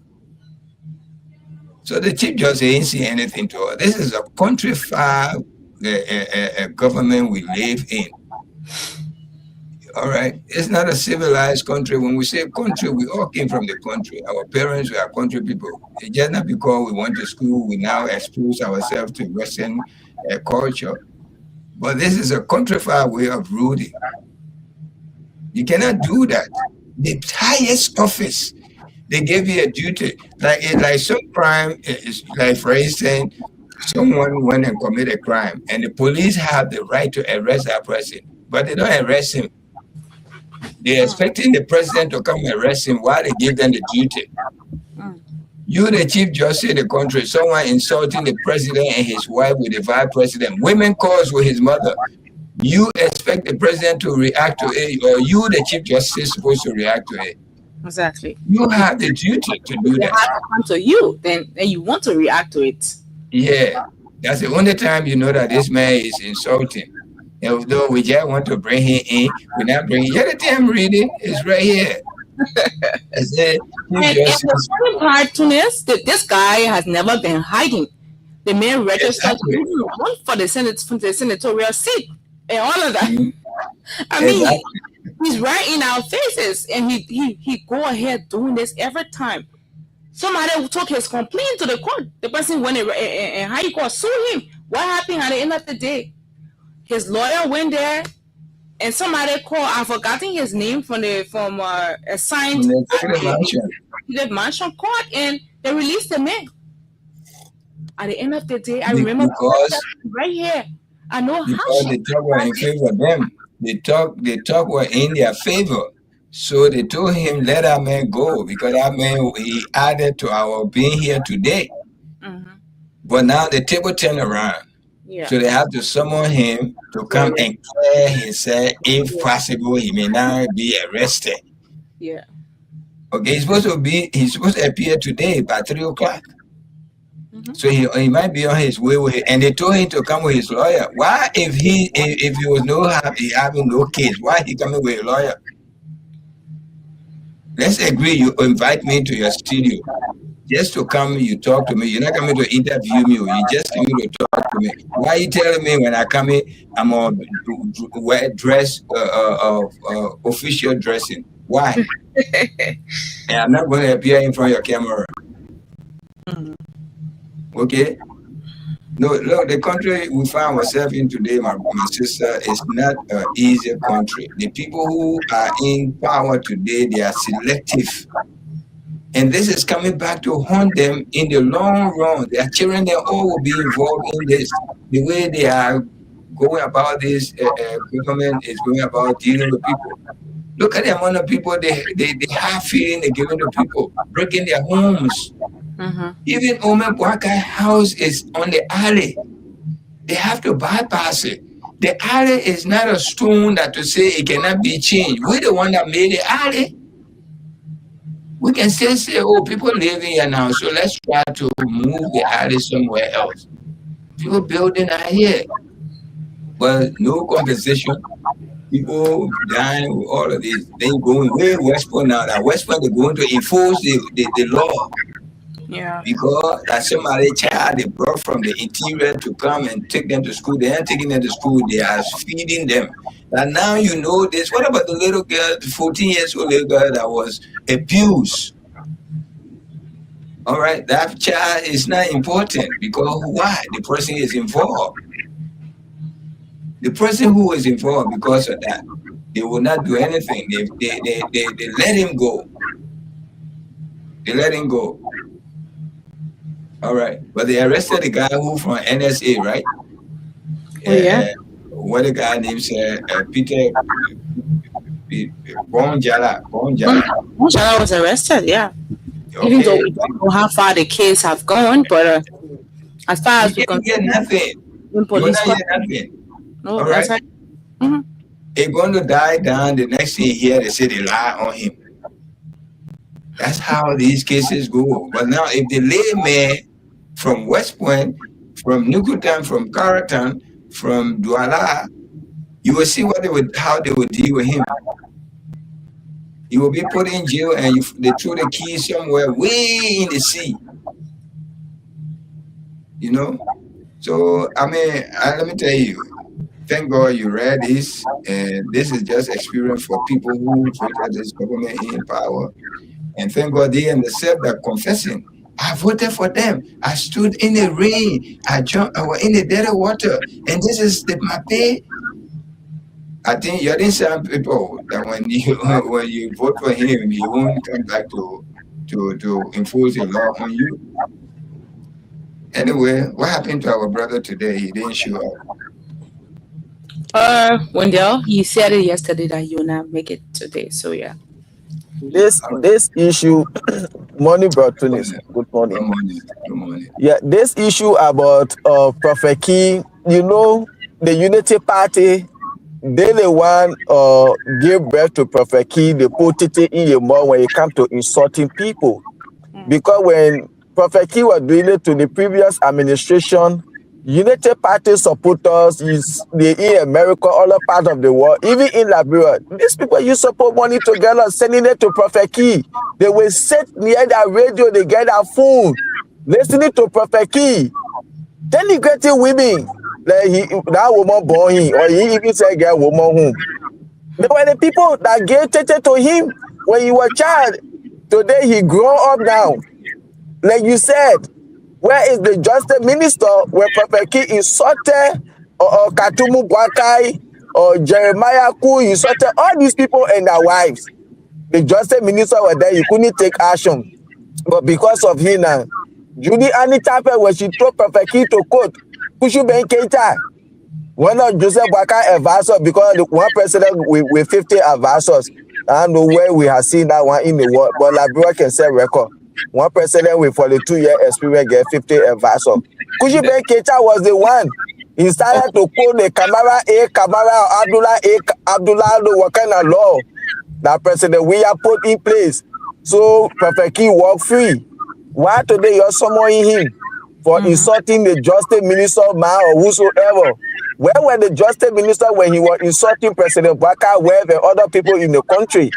So the chief justice ain't see anything to us. This is a country-fied government we live in. All right, it's not a civilized country. When we say country, we all came from the country. Our parents were country people. It's just not because we went to school, we now expose ourselves to Western culture. But this is a countrified way of ruling. You cannot do that. The highest office, they give you a duty. Like some crime is like, for instance, someone went and committed a crime, and the police have the right to arrest that person, but they don't arrest him. They're expecting the president to come arrest him while they give them the duty. You, the chief justice of the country, someone insulting the president and his wife with the vice president, women calls with his mother. You expect the president to react to it, or you, the chief justice, supposed to react to it? Exactly. You have the duty to do that. It has to come to you, then you want to react to it. Yeah, that's the only time you know that this man is insulting. Although we just want to bring him in, we're not bringing. Yeah, the thing I'm reading is right here. And the funny part to this guy has never been hiding. The man registered to run for the senatorial seat and all of that. I mean, he's right in our faces, and he go ahead doing this every time. Somebody took his complaint to the court. The person went and high court sued him. What happened at the end of the day? His lawyer went there, and somebody called. I've forgotten his name from assigned to the mansion court, and they released the man. At the end of the day, I remember right here. I know how they talk were in favor of them. They talk were in their favor. So they told him, let that man go, because that man, he added to our being here today. But now the table turned around. Yeah. So they have to summon him to come and clear himself. If possible, he may now be arrested. Yeah. Okay, he's supposed to appear today by 3 o'clock. So he might be on his way with it. And they told him to come with his lawyer. Why, if he was having no case, why he coming with a lawyer? Let's agree, you invite me to your studio. Just to come, you talk to me. You're not coming to interview me. You just coming to talk to me. Why are you telling me when I come in, I'm on dress, official dressing? Why? And I'm not going to appear in front of your camera. Okay? No, look, the country we find ourselves in today, my sister, is not an easy country. The people who are in power today, they are selective. And this is coming back to haunt them in the long run. Their children, they all will be involved in this. The way they are going about this, government is going about dealing with people. Look at the amount of people they have feeding, they're giving to people, breaking their homes. Even Omer Bwakai house is on the alley. They have to bypass it. The alley is not a stone that to say it cannot be changed. We're the one that made the alley. We can still say, oh, people living here now, so let's try to move the alley somewhere else. People building out here, but no compensation. People dying with all of this. They going way West Point now. That West Point, they're going to enforce the law. Yeah. Because that's somebody child they brought from the interior to come and take them to school. They aren't taking them to school, they are feeding them. And now you know this. What about the little girl, the 14 years old little girl that was abused? All right, that child is not important because why? The person is involved. The person who is involved because of that, they will not do anything. They let him go. They let him go. All right, but they arrested the guy who from NSA, right? Oh, yeah. What the guy names Peter Bonjala. Moshala was arrested, yeah. Even though Okay, we don't know how far the case have gone, but as far as we you can get nothing. in You will police not court, get nothing. no, All that's right, right. he's going to die down. The next thing here, they say they lie on him. That's how these cases go. But now, if the layman from West Point, from Nukutan, from Carrollton, from Douala, you will see how they would deal with him. He will be put in jail and they throw the keys somewhere way in the sea. You know? So, I mean, let me tell you, thank God you read this. And this is just experience for people who voted this government in power. And thank God they understand that confessing. I voted for them. I stood in the rain. I was in the dead of water. And this is my pay. I think you didn't some people that when you vote for him, he won't come back to enforce a law on you. Anyway, what happened to our brother today? He didn't show up. Wendell, you said it yesterday that you will not make it today. So yeah. This issue, morning, bro, Tunis. Good morning. Good morning. Yeah, this issue about Prophet Key, you know, the Unity Party, they the one give birth to Prophet Key, they put it in your mouth when it comes to insulting people. Because when Prophet Key was doing it to the previous administration, Unity Party supporters, they in America, other parts of the world, even in Liberia, these people use support money together, sending it to Prophet Key. They will sit near their radio, they get their phone, listening to Prophet Key, denigrating women. Like that woman born him, or he even said get woman home. They were the people that gave to him when he was a child. Today he grown up now. Like you said, where is the justice minister when Prophet Key insulted or Katumu Bwakai or Jeremiah Ku insulted all these people and their wives? The justice minister was there, he couldn't take action. But because of him now, Judy Anita, when she threw Prophet Key to court, Kushu Ben Keita, one of Joseph Bwakai advisors, because the one president with 50 advisors. I don't know where we have seen that one in the world, but Liberia can set record. One president with 42-year experience get 50 advisors. Kushu Ben Keita was the one. He started to call the Kamara Abdullah, what kind of law that President William put in place. So Prophet Key walk free. Why today you're summoning him for insulting the justice minister man or whosoever? Where were the justice minister when he was insulting President Baka Webb and other people in the country?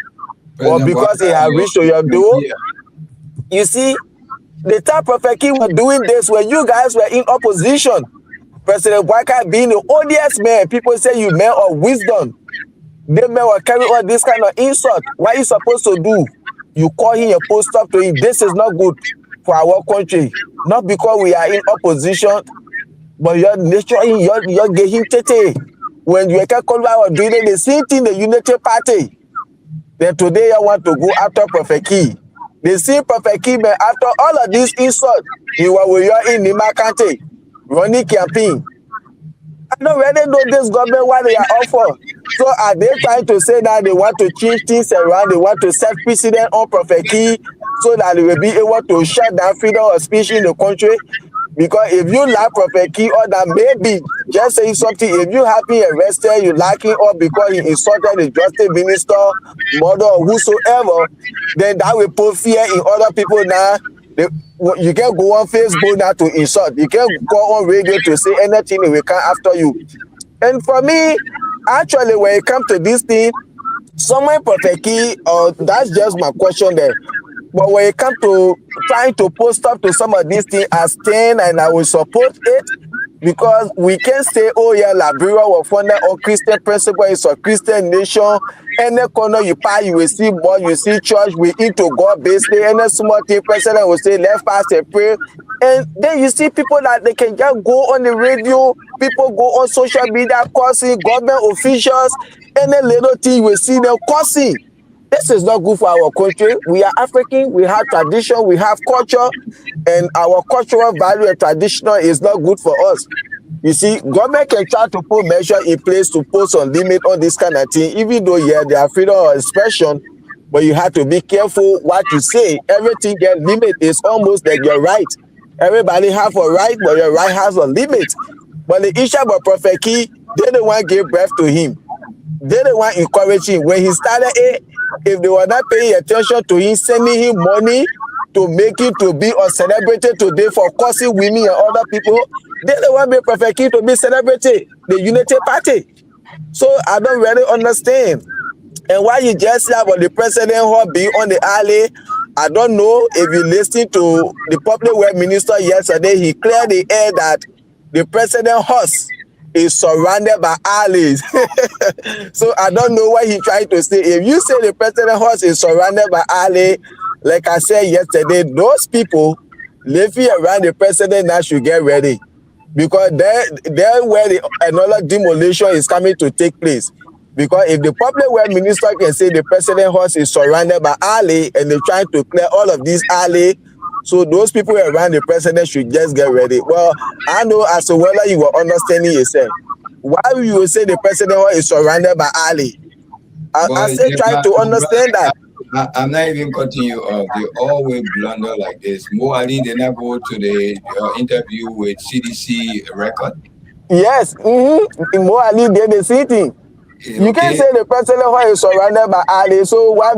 Well, because he had reached to your door. You see, the time Prophet Key was doing this when you guys were in opposition, President Baka being the odious man, people say you man of wisdom. They may well carry all this kind of insult. What you supposed to do? You call him, you post up to him. This is not good for our country. Not because we are in opposition, but you're destroying, you're getting tete. When you can call out doing the same thing, the Unity Party. Then today you want to go after Prophet Key. The same Prophet Key, but after all of this insult, you were with your in Nima Kante, running campaign. I don't really know this government what they are offer. So are they trying to say that they want to change things around? They want to set precedent on Prophet Key so that they will be able to shut down freedom of speech in the country? Because if you like Prophet Key or that maybe just saying something, if you have been arrested, you like him or because he insulted the justice minister, mother or whosoever, then that will put fear in other people now. You can go on Facebook now to insult. You can go on radio to say anything they will come after you. And for me, actually, when it comes to this thing, someone Prophet Key, that's just my question there. But when it comes to trying to post up to some of these things, I stand and I will support it, because we can say, oh yeah, Liberia was founded on Christian principle, it's a Christian nation. Any corner you pass, you will see board, you see church, we into God basically. Any small thing, president will say, let's fast and pray. And then you see people that they can just go on the radio, people go on social media cursing, government officials, any little thing you will see them cursing. This is not good for our country. We are African, we have tradition, we have culture, and our cultural value and traditional is not good for us. You see, government can try to put measures in place to put some limit on this kind of thing, even though, yeah, they are freedom of expression, but you have to be careful what you say. Everything get limit. It's almost like your right. Everybody have a right, but your right has a limit. But the issue about Prophet Key, they don't want to give breath to him. They don't want to encourage him. When he started it, if they were not paying attention to him, sending him money to make him to be a celebrity today for cursing women and other people, they don't want me Prophet King to be celebrated, the Unity Party. So I don't really understand. And why you just say about the president who be on the alley, I don't know if you listen to the public works minister yesterday, he cleared the air that the president horse is surrounded by alleys. So I don't know what he tried to say. If you say the president horse is surrounded by alley, like I said yesterday, those people living around the president now should get ready, because there where another demolition is coming to take place. Because if the public works minister can say the president horse is surrounded by alley and they're trying to clear all of these alley, so those people around the president should just get ready. Well, I know as to whether you were understanding yourself. Why you will say the president is surrounded by alley? I still try to understand that. I'm not even cutting you off. They always blunder like this. Mo Ali did not go to the interview with CDC record. Yes, Mo Ali did the same thing. You can say the president is surrounded by alley. So why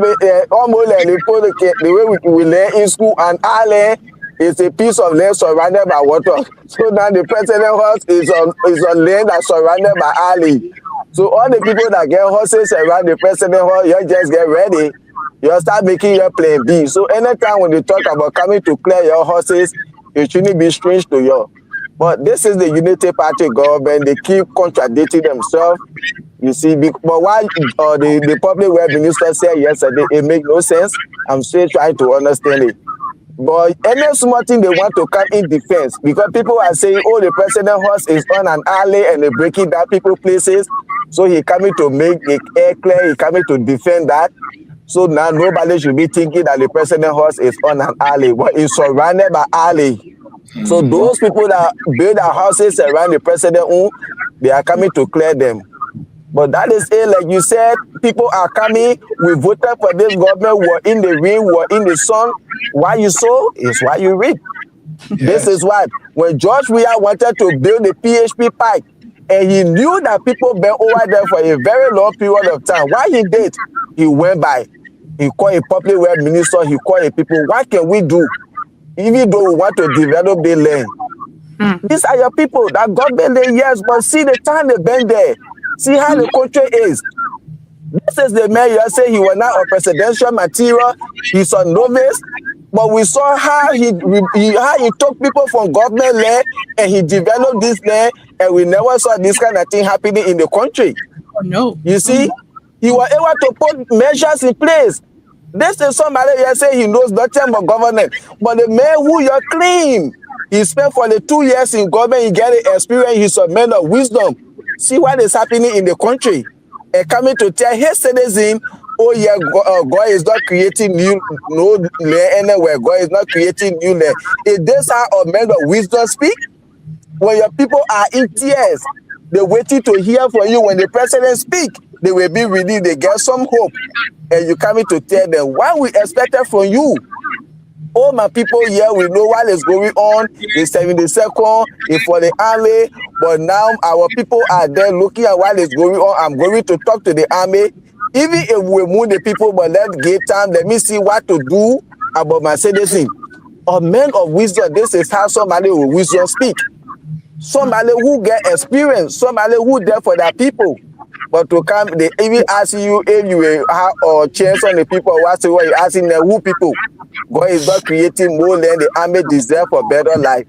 almost like the way we learn in school, and alley is a piece of land surrounded by water. So now the president horse is on land that's surrounded by alley. So all the people that get horses around the president horse, you just get ready. You start making your plan B. So anytime when they talk about coming to clear your horses, it shouldn't be strange to you. But this is the Unity Party government. They keep contradicting themselves. You see, but why the public works minister said yesterday, it makes no sense. I'm still trying to understand it. But any small thing they want to come in defense, because people are saying, oh, the president horse is on an alley and they're breaking down people places. So he coming to make the air clear, he coming to defend that. So now nobody should be thinking that the president horse is on an alley, but it's surrounded by alley. So those people that build their houses around the president, they are coming to clear them. But that is it. Like you said, people are coming. We voted for this government. We're in the rain. We're in the sun. Why you sow is why you reap. Yes. This is why when George Weah wanted to build the PHP pipe, and he knew that people been over there for a very long period of time. Why he did? He went by. He called a public works minister. He called a people. What can we do? Even though we want to develop the land. These are your people that government there, yes, but see the time they been there. See how the country is. This is the man you say he was not a presidential material. He's a novice. But we saw how he took people from government land and he developed this land, and we never saw this kind of thing happening in the country. Oh, no. You see, he was able to put measures in place. This is somebody you say he knows nothing about government. But the man who you're clean, he spent for the 2 years in government, he get the experience, he's a man of wisdom. See what is happening in the country. And coming to tell his citizens, oh yeah, God is not creating new land anywhere. God is not creating new land. Is this how a man of wisdom speak? When your people are in tears, they're waiting to hear from you. When the president speak, they will be ready, they get some hope. And you coming to tell them, what we expected from you? All my people here, we know what is going on. The 72nd is for the army, but now our people are there looking at what is going on. I'm going to talk to the army. Even if we move the people, but let's give time. Let me see what to do about my citizen. A man of wisdom, this is how somebody with wisdom speak. Somebody who get experience, somebody who there for their people. But to come, they even ask you if you will have or chance on the people. What's what you asking them who people? God is not creating more land. The army deserve for better life.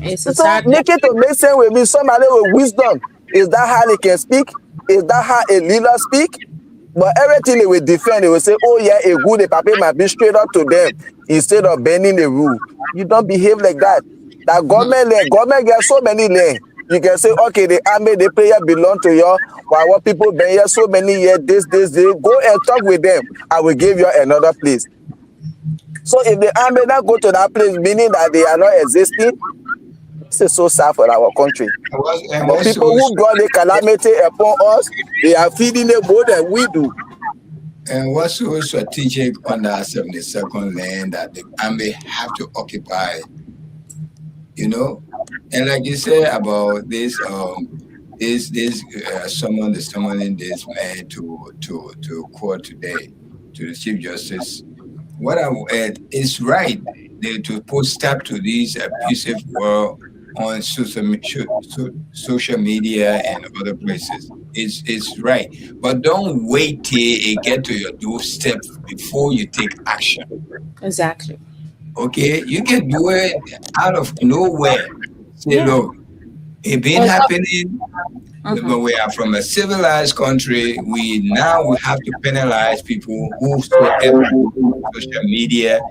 It's So exactly. make it to make sense with me. Somebody with wisdom. Is that how they can speak? Is that how a leader speak? But everything they will defend, they will say, oh yeah, a good, the paper might be straight up to them instead of bending the rule. You don't behave like that. That government gets so many land. You can say, okay, the army, the player belong to you. While what people been here so many years, this. Go and talk with them. I will give you another place. So if the army not go to that place, meaning that they are not existing, this is so sad for our country. But people who brought the calamity upon us, they are feeding it more than we do. And what's so strategic on that 72nd land that the army have to occupy, you know? And like you said about this, summoning this man to court today, to the Chief Justice. What is right to put stop to these abusive world on social media and other places. It's right, but don't wait till it get to your doorstep before you take action. Exactly. Okay, you can do it out of nowhere. Say, look, it been happening. But we are from a civilized country. We have to penalize people who social media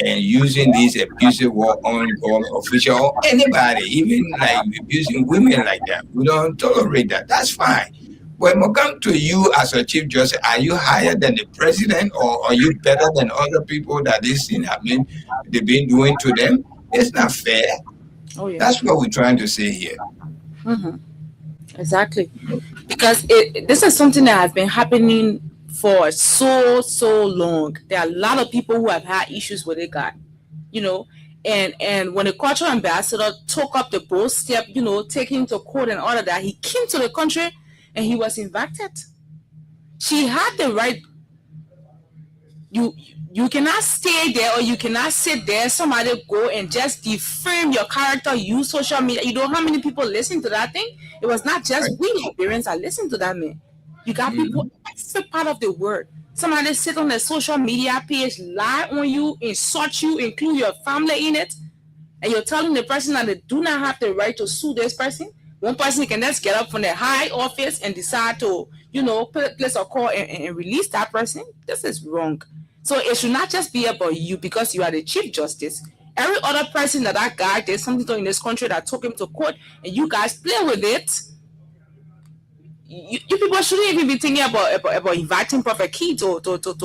and using these abusive word on government official or anybody, even like abusing women like that. We don't tolerate that. That's fine. When we come to you as a Chief Justice, are you higher than the president or are you better than other people that this thing happening they've been doing to them? It's not fair. Oh, yeah. That's what we're trying to say here. Exactly. Because this is something that has been happening for so long. There are a lot of people who have had issues with it, God, and when the cultural ambassador took up the bold step, taking him to court and all of that, he came to the country and he was invited. She had the right. You cannot stay there or you cannot sit there. Somebody go and just defame your character, use social media. You know how many people listen to that thing? It was not just we Liberians that listened to that man. You got people every part of the world. Somebody sit on a social media page, lie on you, insult you, include your family in it, and you're telling the person that they do not have the right to sue this person. One person can just get up from their high office and decide to, place a call and release that person. This is wrong. So it should not just be about you because you are the Chief Justice. Every other person that guy did something to in this country that took him to court and you guys play with it, you people shouldn't even be thinking about inviting Prophet Key to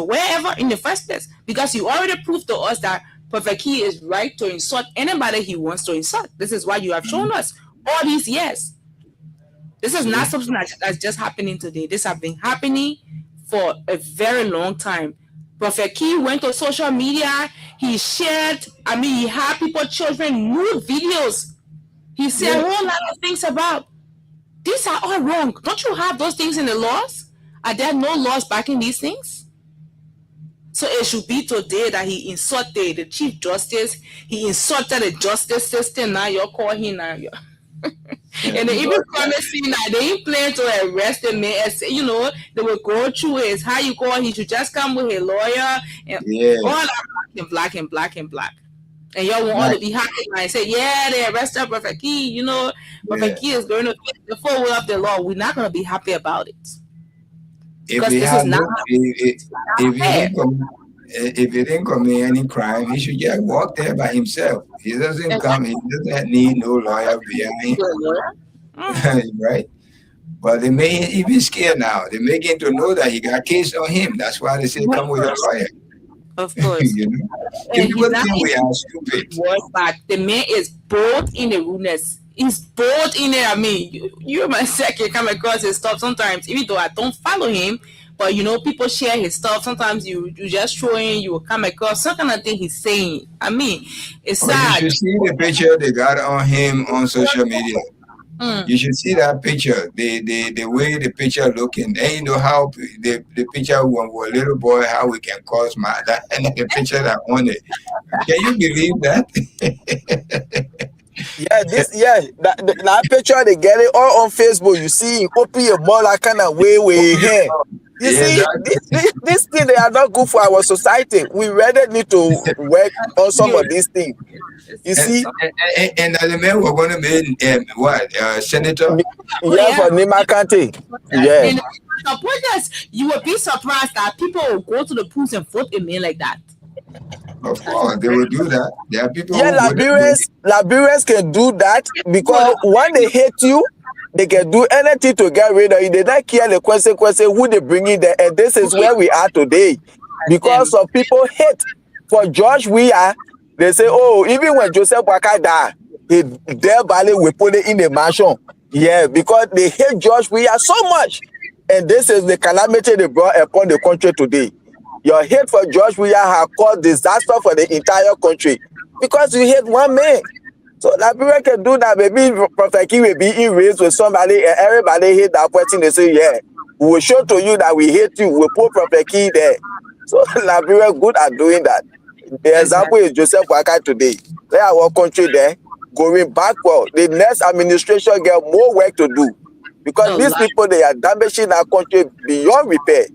wherever in the first place, because you already proved to us that Prophet Key is right to insult anybody he wants to insult. This is why you have shown us all these years. This is not something that's just happening today. This has been happening for a very long time. Prophet Key went to social media. He shared, he had people, children, nude videos. He said a whole lot of things about. These are all wrong. Don't you have those things in the laws? Are there no laws backing these things? So it should be today that he insulted the Chief Justice. He insulted the justice system. Now you're calling him now. And they even promising that they ain't plan to arrest the man. They will go through his how you call. He should just come with a lawyer and all that black. And y'all want all to be happy and say, they arrested Prophet Key. Prophet Key is going to get the full will of the law. We're not going to be happy about it. If he didn't commit any crime, he should just walk there by himself. He doesn't come. He doesn't need no lawyer behind him, right? But they may even scared now. They make him to know that he got case on him. That's why they say come with a lawyer. Of course. People think we are stupid. But the man is bold in the rudeness. He's bold in it. You myself can come across his stuff sometimes, even though I don't follow him. But people share his stuff. Sometimes you just throw in, you will come across some kind of thing he's saying. It's sad. You should see the picture they got on him on social media. You should see that picture. The way the picture looking. And you know how the picture when we're a little boy, how we can cause that and the picture that on it. Can you believe that? Yeah, that picture they get it all on Facebook. You see, open your mouth like kind of way here. You Yeah, see, this thing they are not good for our society. We rather need to work on some of these things. You see, and the man we're going to make what senator. yeah, for Nima Kante. Yeah. And the point is, you would be surprised that people will go to the polls and vote a man like that. Of course, they will do that. There are people. Yeah, Liberians can do that because when they hate you, they can do anything to get rid of you. They don't care the consequences who they bring in there, and this is where we are today. Because of people hate for George Weah, they say, oh, even when Joseph Boakai died, their valley will put it in a mansion. Yeah, because they hate George Weah so much, and this is the calamity they brought upon the country today. Your hate for George Weah has caused disaster for the entire country because you hate one man. So Liberia can do that. Maybe Prophet King will be erased with somebody and everybody hate that person. They say, yeah, we will show to you that we hate you. We'll put Prophet King there. So Liberia good at doing that. The example is Joseph Boakai today. They are our country there going backward. The next administration get more work to do because these people, they are damaging our country beyond repair.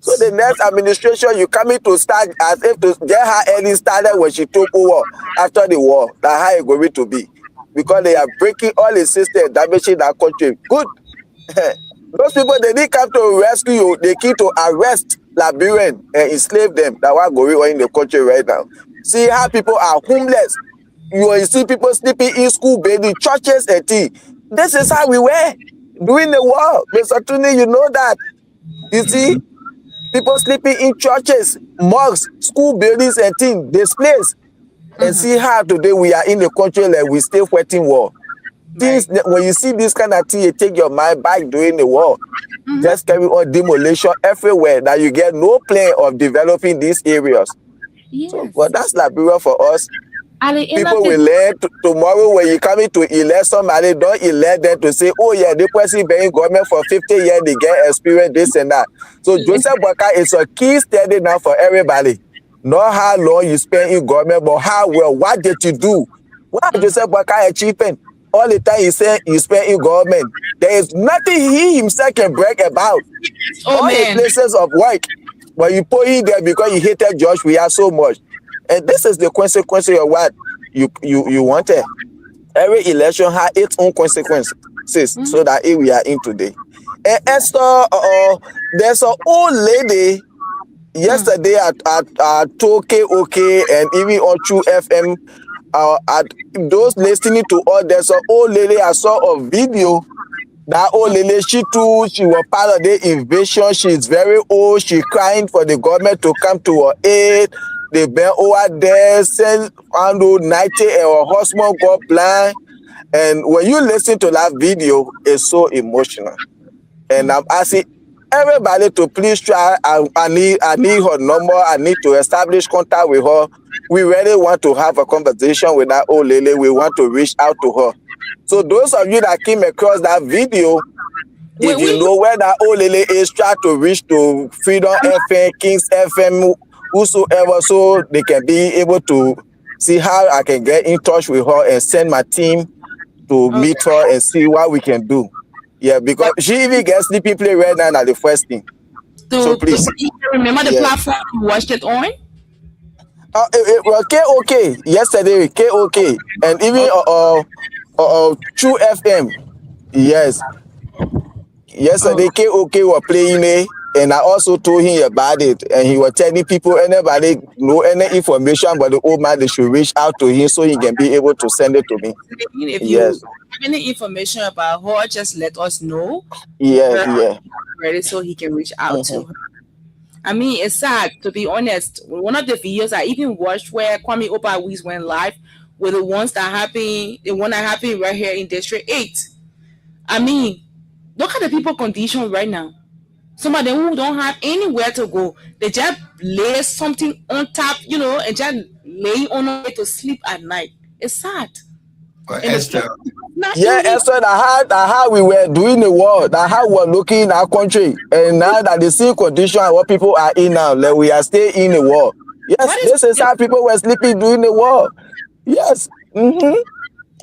So the next administration, you coming to start as if to get her early started when she took over after the war. That's how it's going to be. Because they are breaking all the systems, damaging our country. Good. Those people, they didn't come to rescue you. They came to arrest Liberians and enslave them. That's what going on in the country right now. See how people are homeless. You see people sleeping in school, baby, churches and tea. This is how we were during the war. Mr. Tuni, you know that. You see? People sleeping in churches, mosques, school buildings and things, displaced. And see how today we are in the country like we still fighting war. Things when you see this kind of thing, you take your mind back during the war. Just carry on demolition everywhere. That you get no plan of developing these areas. Yes. So, but that's Liberia for us. People will learn tomorrow when you come to elect somebody, don't elect them to say, oh yeah, the person being government for 50 years, they get experience, this and that. So Joseph Boakai is a key study now for everybody. Not how long you spend in government, but how well, what did you do? What Joseph Boakai achieving? All the time he said you spend in government. There is nothing he himself can brag about. All the places of work. But you put in there because you hated George Weah so much. And this is the consequence of what you wanted. Every election had its own consequences, so that here we are in today. And Esther, there's an old lady yesterday at Toke OK and even on True FM. At those listening to us, there's an old lady. I saw a video. That old lady, she was part of the invasion. She's very old. She crying for the government to come to her aid. They been over there, send 90 and her husband got blind. And when you listen to that video, it's so emotional. And I'm asking everybody to please try. I need her number. I need to establish contact with her. We really want to have a conversation with that old lady. We want to reach out to her. So those of you that came across that video, if you know where that old lady is, try to reach to Freedom FM, Kings FM, whosoever, so they can be able to see how I can get in touch with her and send my team to meet her and see what we can do. Yeah, because she even gets sleeping play right now at the first thing. So please. You remember the platform you watched it on? It was KOK yesterday, KOK, and even True FM. Yes. Yesterday, KOK were playing it, and I also told him about it, and he was telling people, anybody know any information about the old man, they should reach out to him so he can be able to send it to me. If you have any information about her, just let us know. Yeah. Ready so he can reach out to her. I mean, it's sad, to be honest. One of the videos I even watched where Kwame Opa went live were the ones that happened, the one that happened right here in District 8. I mean, look at the people condition right now. Some of them who don't have anywhere to go, they just lay something on top, and just lay on it to sleep at night. It's sad. But Esther, Esther, that how we were doing the war, that how we were looking in our country, and now that the same condition what people are in now, like we are still in the war. Yes, this is how people were sleeping during the war. Yes.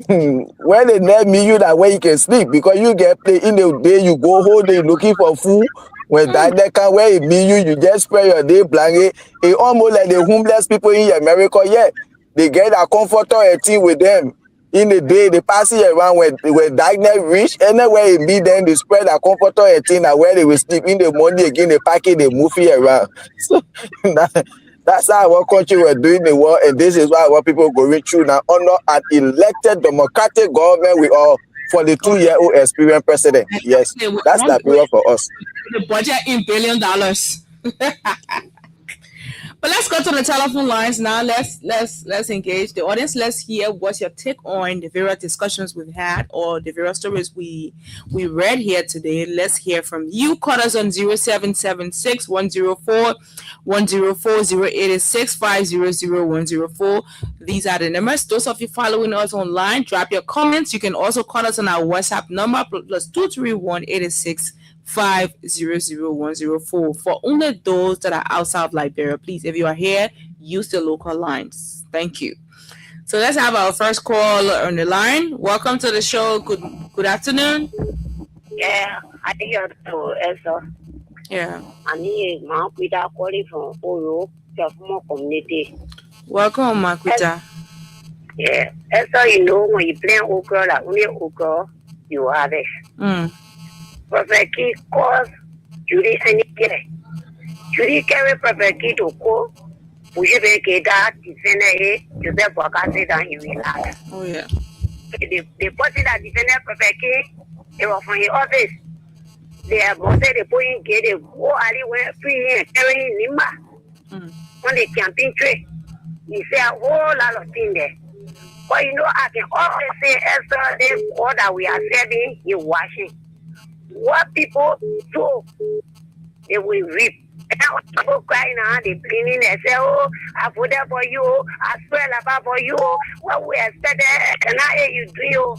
When they never meet you that way you can sleep because you get play in the day you go whole day looking for food. When that they can where it meet you just spread your day blanket. It almost like the homeless people in America, yeah. They get a comforter and tea with them. In the day, they pass it around when darkness reach, anywhere it meet them, they spread a comforter and tea and where they will sleep. In the morning again, they pack it, they move it around. So that's how our country was doing the world, and this is why our people going through now under an elected democratic government with all 42-year-old experienced president. Yes, that's the period for us. The budget in $1 billion. But let's go to the telephone lines now. Let's engage the audience. Let's hear what's your take on the various discussions we've had or the various stories we read here today. Let's hear from you. Call us on 0776 104 104 086 500 104. These are the numbers. Those of you following us online, drop your comments. You can also call us on our WhatsApp number +231 86 500 104. For only those that are outside of Liberia, please, if you are here, use the local lines. Thank you. So let's have our first call on the line. Welcome to the show. Good afternoon. Yeah, I think you're Elsa. Yeah. I need Makwita calling from Oro, the community. Welcome, Makwita. Yeah, Elsa, you know when you play okra, like only okra, you have it. Perfectly cause Judy any care. Judy carry perfectly to go. Push it that defender Joseph Wakase than you will have. Oh yeah. The person that defended perfectly, they were from the office. They have wanted the point get a go ali went free and carrying Lima. On the campaign trade. He said a whole lot of things there. But you know, I can always say Esther, this all that we are serving in washing. What people do, they will reap. And people crying now, they cleaning, they say, oh, I put that for you, I swear about for you, what we expect, and I hear you do you.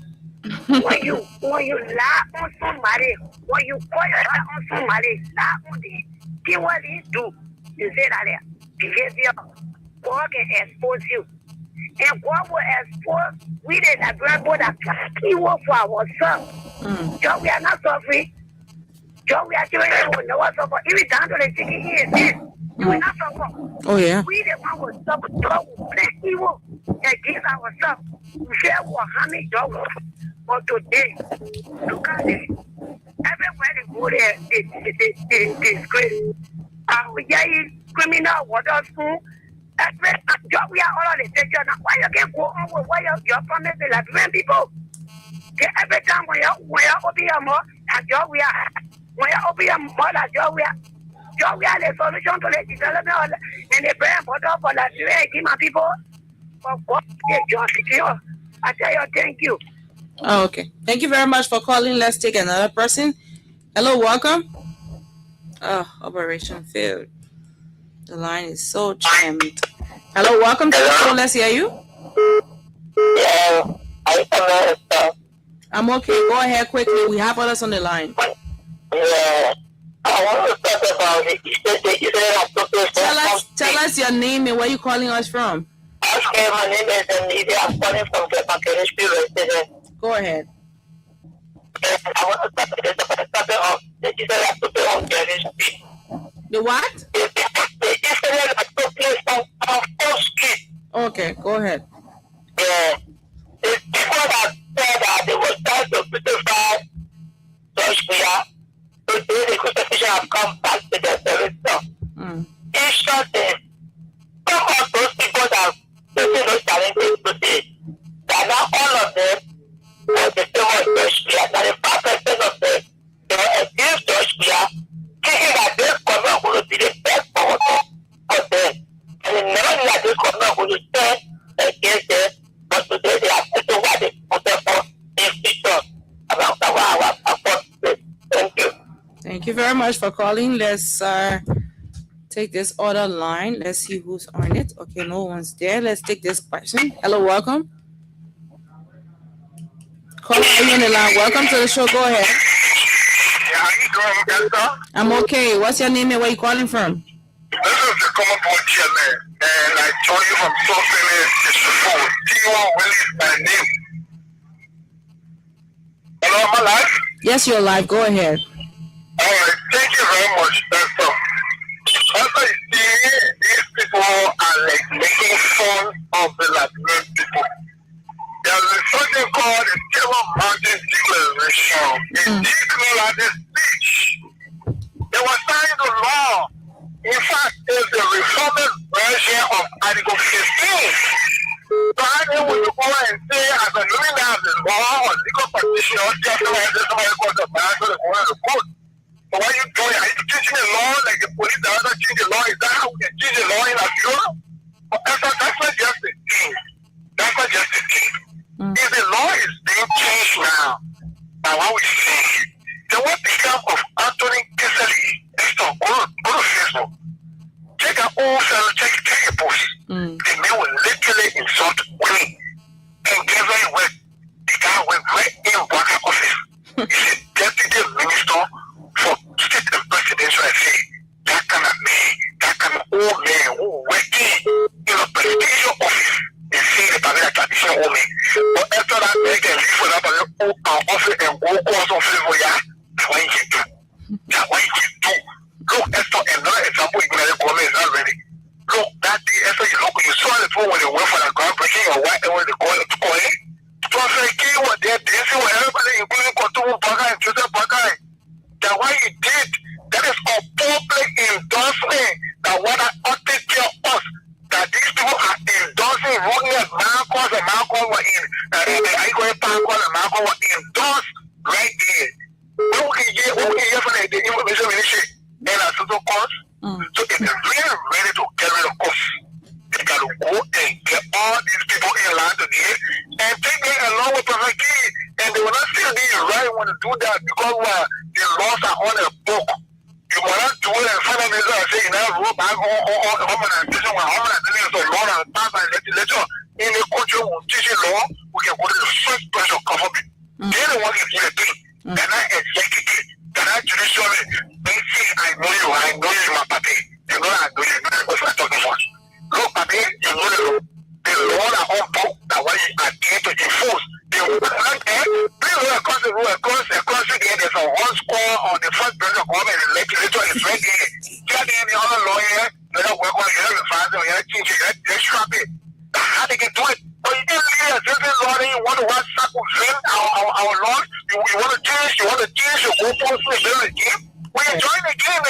When you laugh on somebody, when you call on somebody, laugh on the thing what they do, you say that behavior, God can expose you. And God will expose we the people that can work for ourselves. So we are not suffering. So we are doing it no one suffer. If it's down to the chicken here, you will not suffer. Oh yeah. We the one will suffer. God will play evil against ourselves. We share what harming dog. But today, look at it. Everywhere they go there, they disgrace. We are criminal water school. We are all on the station. Why you can't go on with why your promise is like people? Every time when you open your mouth, and job we are. When you open your mouth, and job we are the solution to the development and the prayer for the give my people. For God, I tell you, thank you. Oh, okay. Thank you very much for calling. Let's take another person. Hello, welcome. Oh, operation failed. The line is so jammed. Hello, welcome to the show. Let's hear you. Yeah, I'm okay. Go ahead quickly. We have others on the line. Yeah, I want to talk about it. Tell us your name and where you're calling us from. Okay, my name is Anita. I'm calling from the resident. Go ahead. I want to talk about the topic of the incident that took place on Jerry Street. The what? The incident that took place on 4th Street. Okay, go ahead. Yeah. The people that said that they were trying to crucify George Weah, today the crucifixion have come back to their territory. In short, some of those people that facing those challenges today, they are now all of them were the same as George Weah. Now the 5% of them, they were against George Weah, thinking that this government will be the best for them. And they never knew that this government will stand against them, but today they are taking what they put them for in future. About our support. Thank you. Thank you very much for calling. Let's take this other line. Let's see who's on it. Okay, no one's there. Let's take this person. Hello, welcome. Caller, are you on the line? Welcome to the show. Go ahead. Yeah, how you doing, Esther? I'm okay. What's your name and where you calling from? This is the common boy chairman, and I told you from something is before. Do you want to release my name? my life? Yes, you're live. Go ahead. All right, thank you very much. Also, you see, these people are like making fun of the Latvian people. There's something called the Table Mountain Declaration. In this speech, they were signing the law. In fact, it's the reformed version of Article 15. So I know when you go and say, as a living as the law or legal petition, or just somebody calls the man, so they're going to the court. So what are you doing? Are you changing the law like the police that doesn't change the law? Is that how we can change the law in Nigeria? But that's not just the thing. That's not just the thing. If the law is being changed now, by what we see, then what become of Anthony Kisely? Go to Facebook. Check out all fellow, check a post. The man will literally insult women. And guess what? The guy went right in Waka office. He's a deputy minister for state and presidential. I say, that kind of man, that kind of old man who working in a presidential office. They say the family traditional woman. But after that, they can leave for that office and go course of favor. Yeah, that's what you do. That's what you do. Look, Esther, another example, you're going to comment is not ready. Look, that day, Esther, you saw the phone when they went for the groundbreaking or what they were going to call it. So I said, what they're dancing with everybody, including Kotumu Baga and Joseph Baga. That what he did, that is a public endorsement that what I ought to tell us, that these people are endorsing Rugnet, Marcos, and Marcos were in, Igwe Paco and Marcos were endorsed right there. What we can hear from the information ministry and a social course. So if they're really ready to get rid of us, they got to go and get all these people in line today and take them along with Prophet Key. And they will not still be right when to do that because the laws are on a book. You will not do it and find out and say, you know, roll back on harmonization when harmonization is a law and pass by legislature in the country will teach it law, we can go to the first place of government. They're the ones that do the thing. They're not executive. They're not judiciary. They say, I know you, my papi. They know I know you. What's what I'm talking about? Look, papi, you know the law are on book that what you are going to enforce. They will not there. Please go across the road, across there's a one score on the first president of government and legislature is right there. Get in the other lawyer, they don't work on the father, they change it, they strap it. How they can do it? But you didn't leave a certain law, you want to watch circumvent our laws, you want to change your goalposts to the game. We enjoy the game,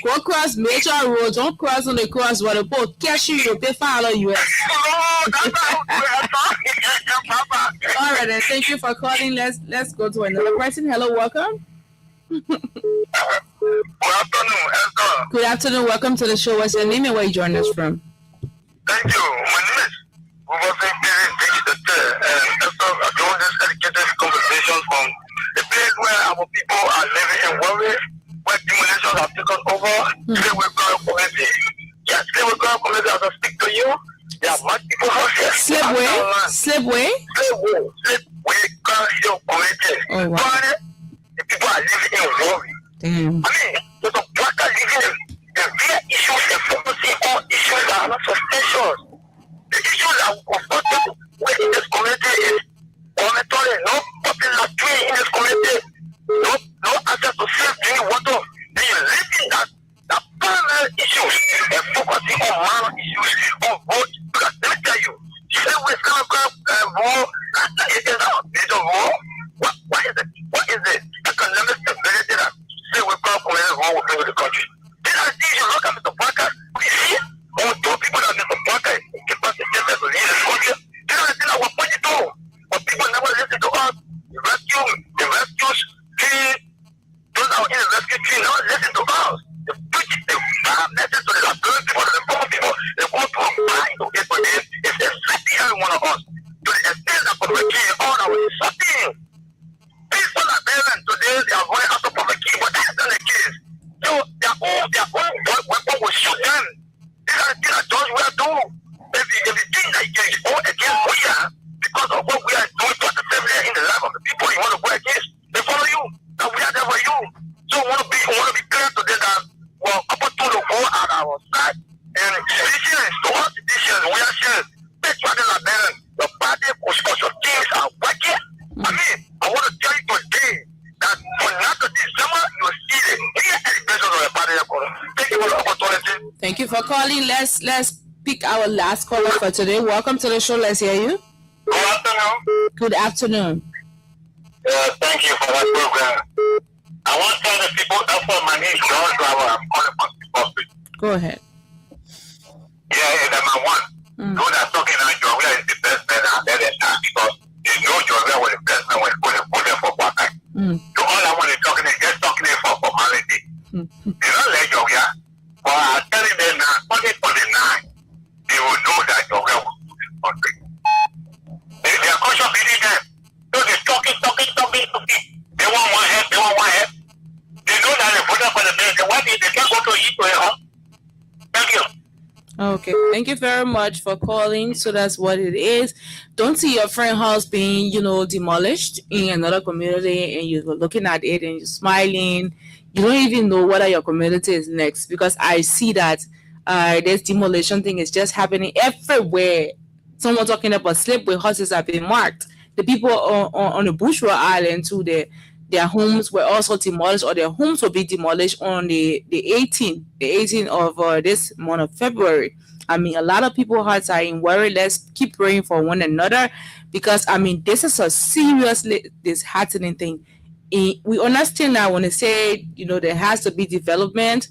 Go cross major roads, don't cross on the cross where the boat catch you pay follow you. All right, then thank you for calling. Let's go to another person. Hello, welcome. Good afternoon, welcome to the show. What's your name and where you joining us from? Thank you. My name is doing this educated conversation from the place where our people are living in worry, where demolitions have taken over. Today we're going to community. Yes, today we're going to community as I speak to you. There are much people out here. Slipway, community. Oh, wow. The people are living in worry. Damn. I mean, there's a black living in their issues and focusing on issues that are not substantial. The issue that we confront in this community is monitoring, no public latrine in this community, no access to safe drinking water. They are living that primary issues and focusing on minor issues on road. Because let me tell you, say we're going to war, it is not a major war. What is it? Economic stability that say we're going to war with the country. These are the things you look at Mr. Parker. You see, all those people that Mr. Parker keep us in the lead this country. These are the things that we're pointing to. But people never listen to us. The rescues team, those are in the rescue team, never listen to us. They preach the bad message to the good people, the poor people. They want to fight to get for this. It's affecting every one of us. To the extent that we're killing all our something. People are there today, they are going after public key, but that's not the case. So their own weapon will shoot them. These are the things that those we are doing. If you think that you go against we are, because of what we are doing to the family in the life of the people you want to go against, they follow you. And we are there for you. So we want to be clear to them that we're opportune to go at our side. And decisions, to all decisions, we are saying, take part in the party, construction, calling. Let's pick our last caller for today. Welcome to the show. Let's hear you. Good afternoon. Good afternoon. Thank you for that program. I want to tell the people that's what my name is George Flower. I'm calling from Zimbabwe. Go ahead. Yeah, number one. Those that talking about Georgia is the best man out there because they know Georgia was the best man when put them for one time. So all I want to talking is just talking for formality. They don't let Georgia. But I'm telling them now, 2029, they will know that Georgia will do this country. They are conscious beating them. So they're talking. They want one head. They know that they voted for the president. Why they can't go to eat to their home? Thank you. Okay, thank you very much for calling. So that's what it is. Don't see your friend house being, demolished in another community and you're looking at it and you're smiling. You don't even know whether your community is next, because I see that this demolition thing is just happening everywhere. Someone talking about slipway houses have been marked. The people on the Bushra Island too, their homes were also demolished, or their homes will be demolished on the 18th of this month of February. I mean, a lot of people hearts are in worry. Let's keep praying for one another, because I mean, this is a seriously disheartening thing. We understand that when they say, there has to be development,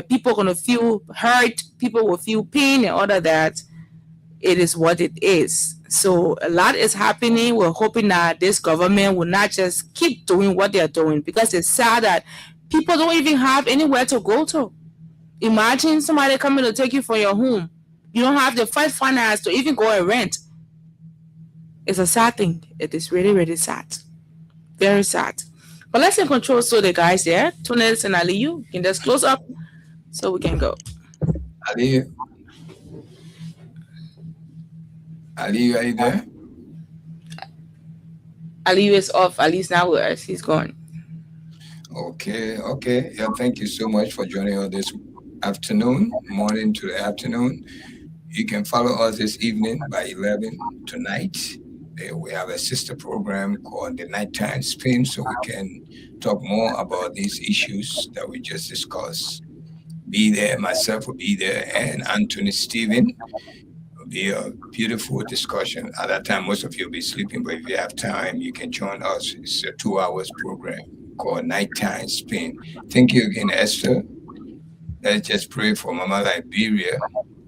people are going to feel hurt, people will feel pain and all of that. It is what it is. So a lot is happening. We're hoping that this government will not just keep doing what they're doing, because it's sad that people don't even have anywhere to go to. Imagine somebody coming to take you from your home. You don't have the finance to even go and rent. It's a sad thing. It is really, really sad. Very sad. But let's in control, so the guys there, Tunis and Aliyu, you can just close up so we can go. Aliyu, are you there? Aliyu is off. Ali's now with us. He's gone. Okay. Yeah, thank you so much for joining us this morning to the afternoon. You can follow us this evening by 11 tonight. We have a sister program called The Nighttime Spin, so we can talk more about these issues that we just discussed. Be there, myself will be there, and Anthony Stephen. Be a beautiful discussion. At that time, most of you will be sleeping, but if you have time, you can join us. It's a 2 hours program called Nighttime Spin. Thank you again, Esther. Let's just pray for Mama Liberia,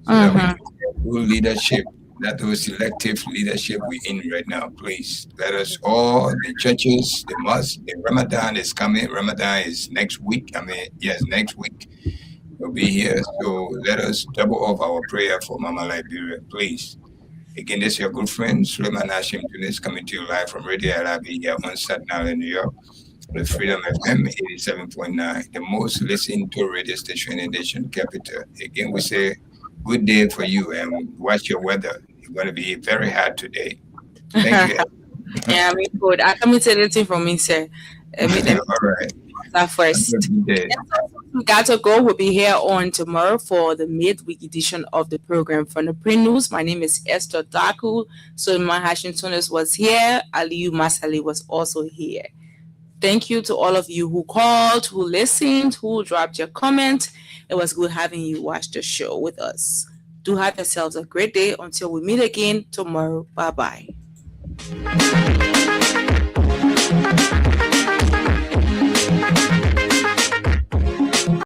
so that we can get good leadership, not those selective leadership we're in right now. Please let us all, the churches, the mosques, the Ramadan is coming. Ramadan is next week. Next week. Will be here, so let us double up our prayer for Mama Liberia, please. Again, this is your good friend Suleiman Hashim Tunis, coming to you live from Radio Arabi here on Staten Island, New York, with Freedom FM 87.9, the most listened to radio station in the nation capital. Again, we say good day for you, and watch your weather. It's going to be very hot today. Thank you. Yeah, I mean, good. I come to anything from me, sir. All right. That first. We got to go. We'll be here on tomorrow for the midweek edition of the program from the Print News. My name is Esther Daku. Suleiman Hashim Tunis was here. Aliyu Masali was also here. Thank you to all of you who called, who listened, who dropped your comment. It was good having you watch the show with us. Do have yourselves a great day until we meet again tomorrow. Bye-bye.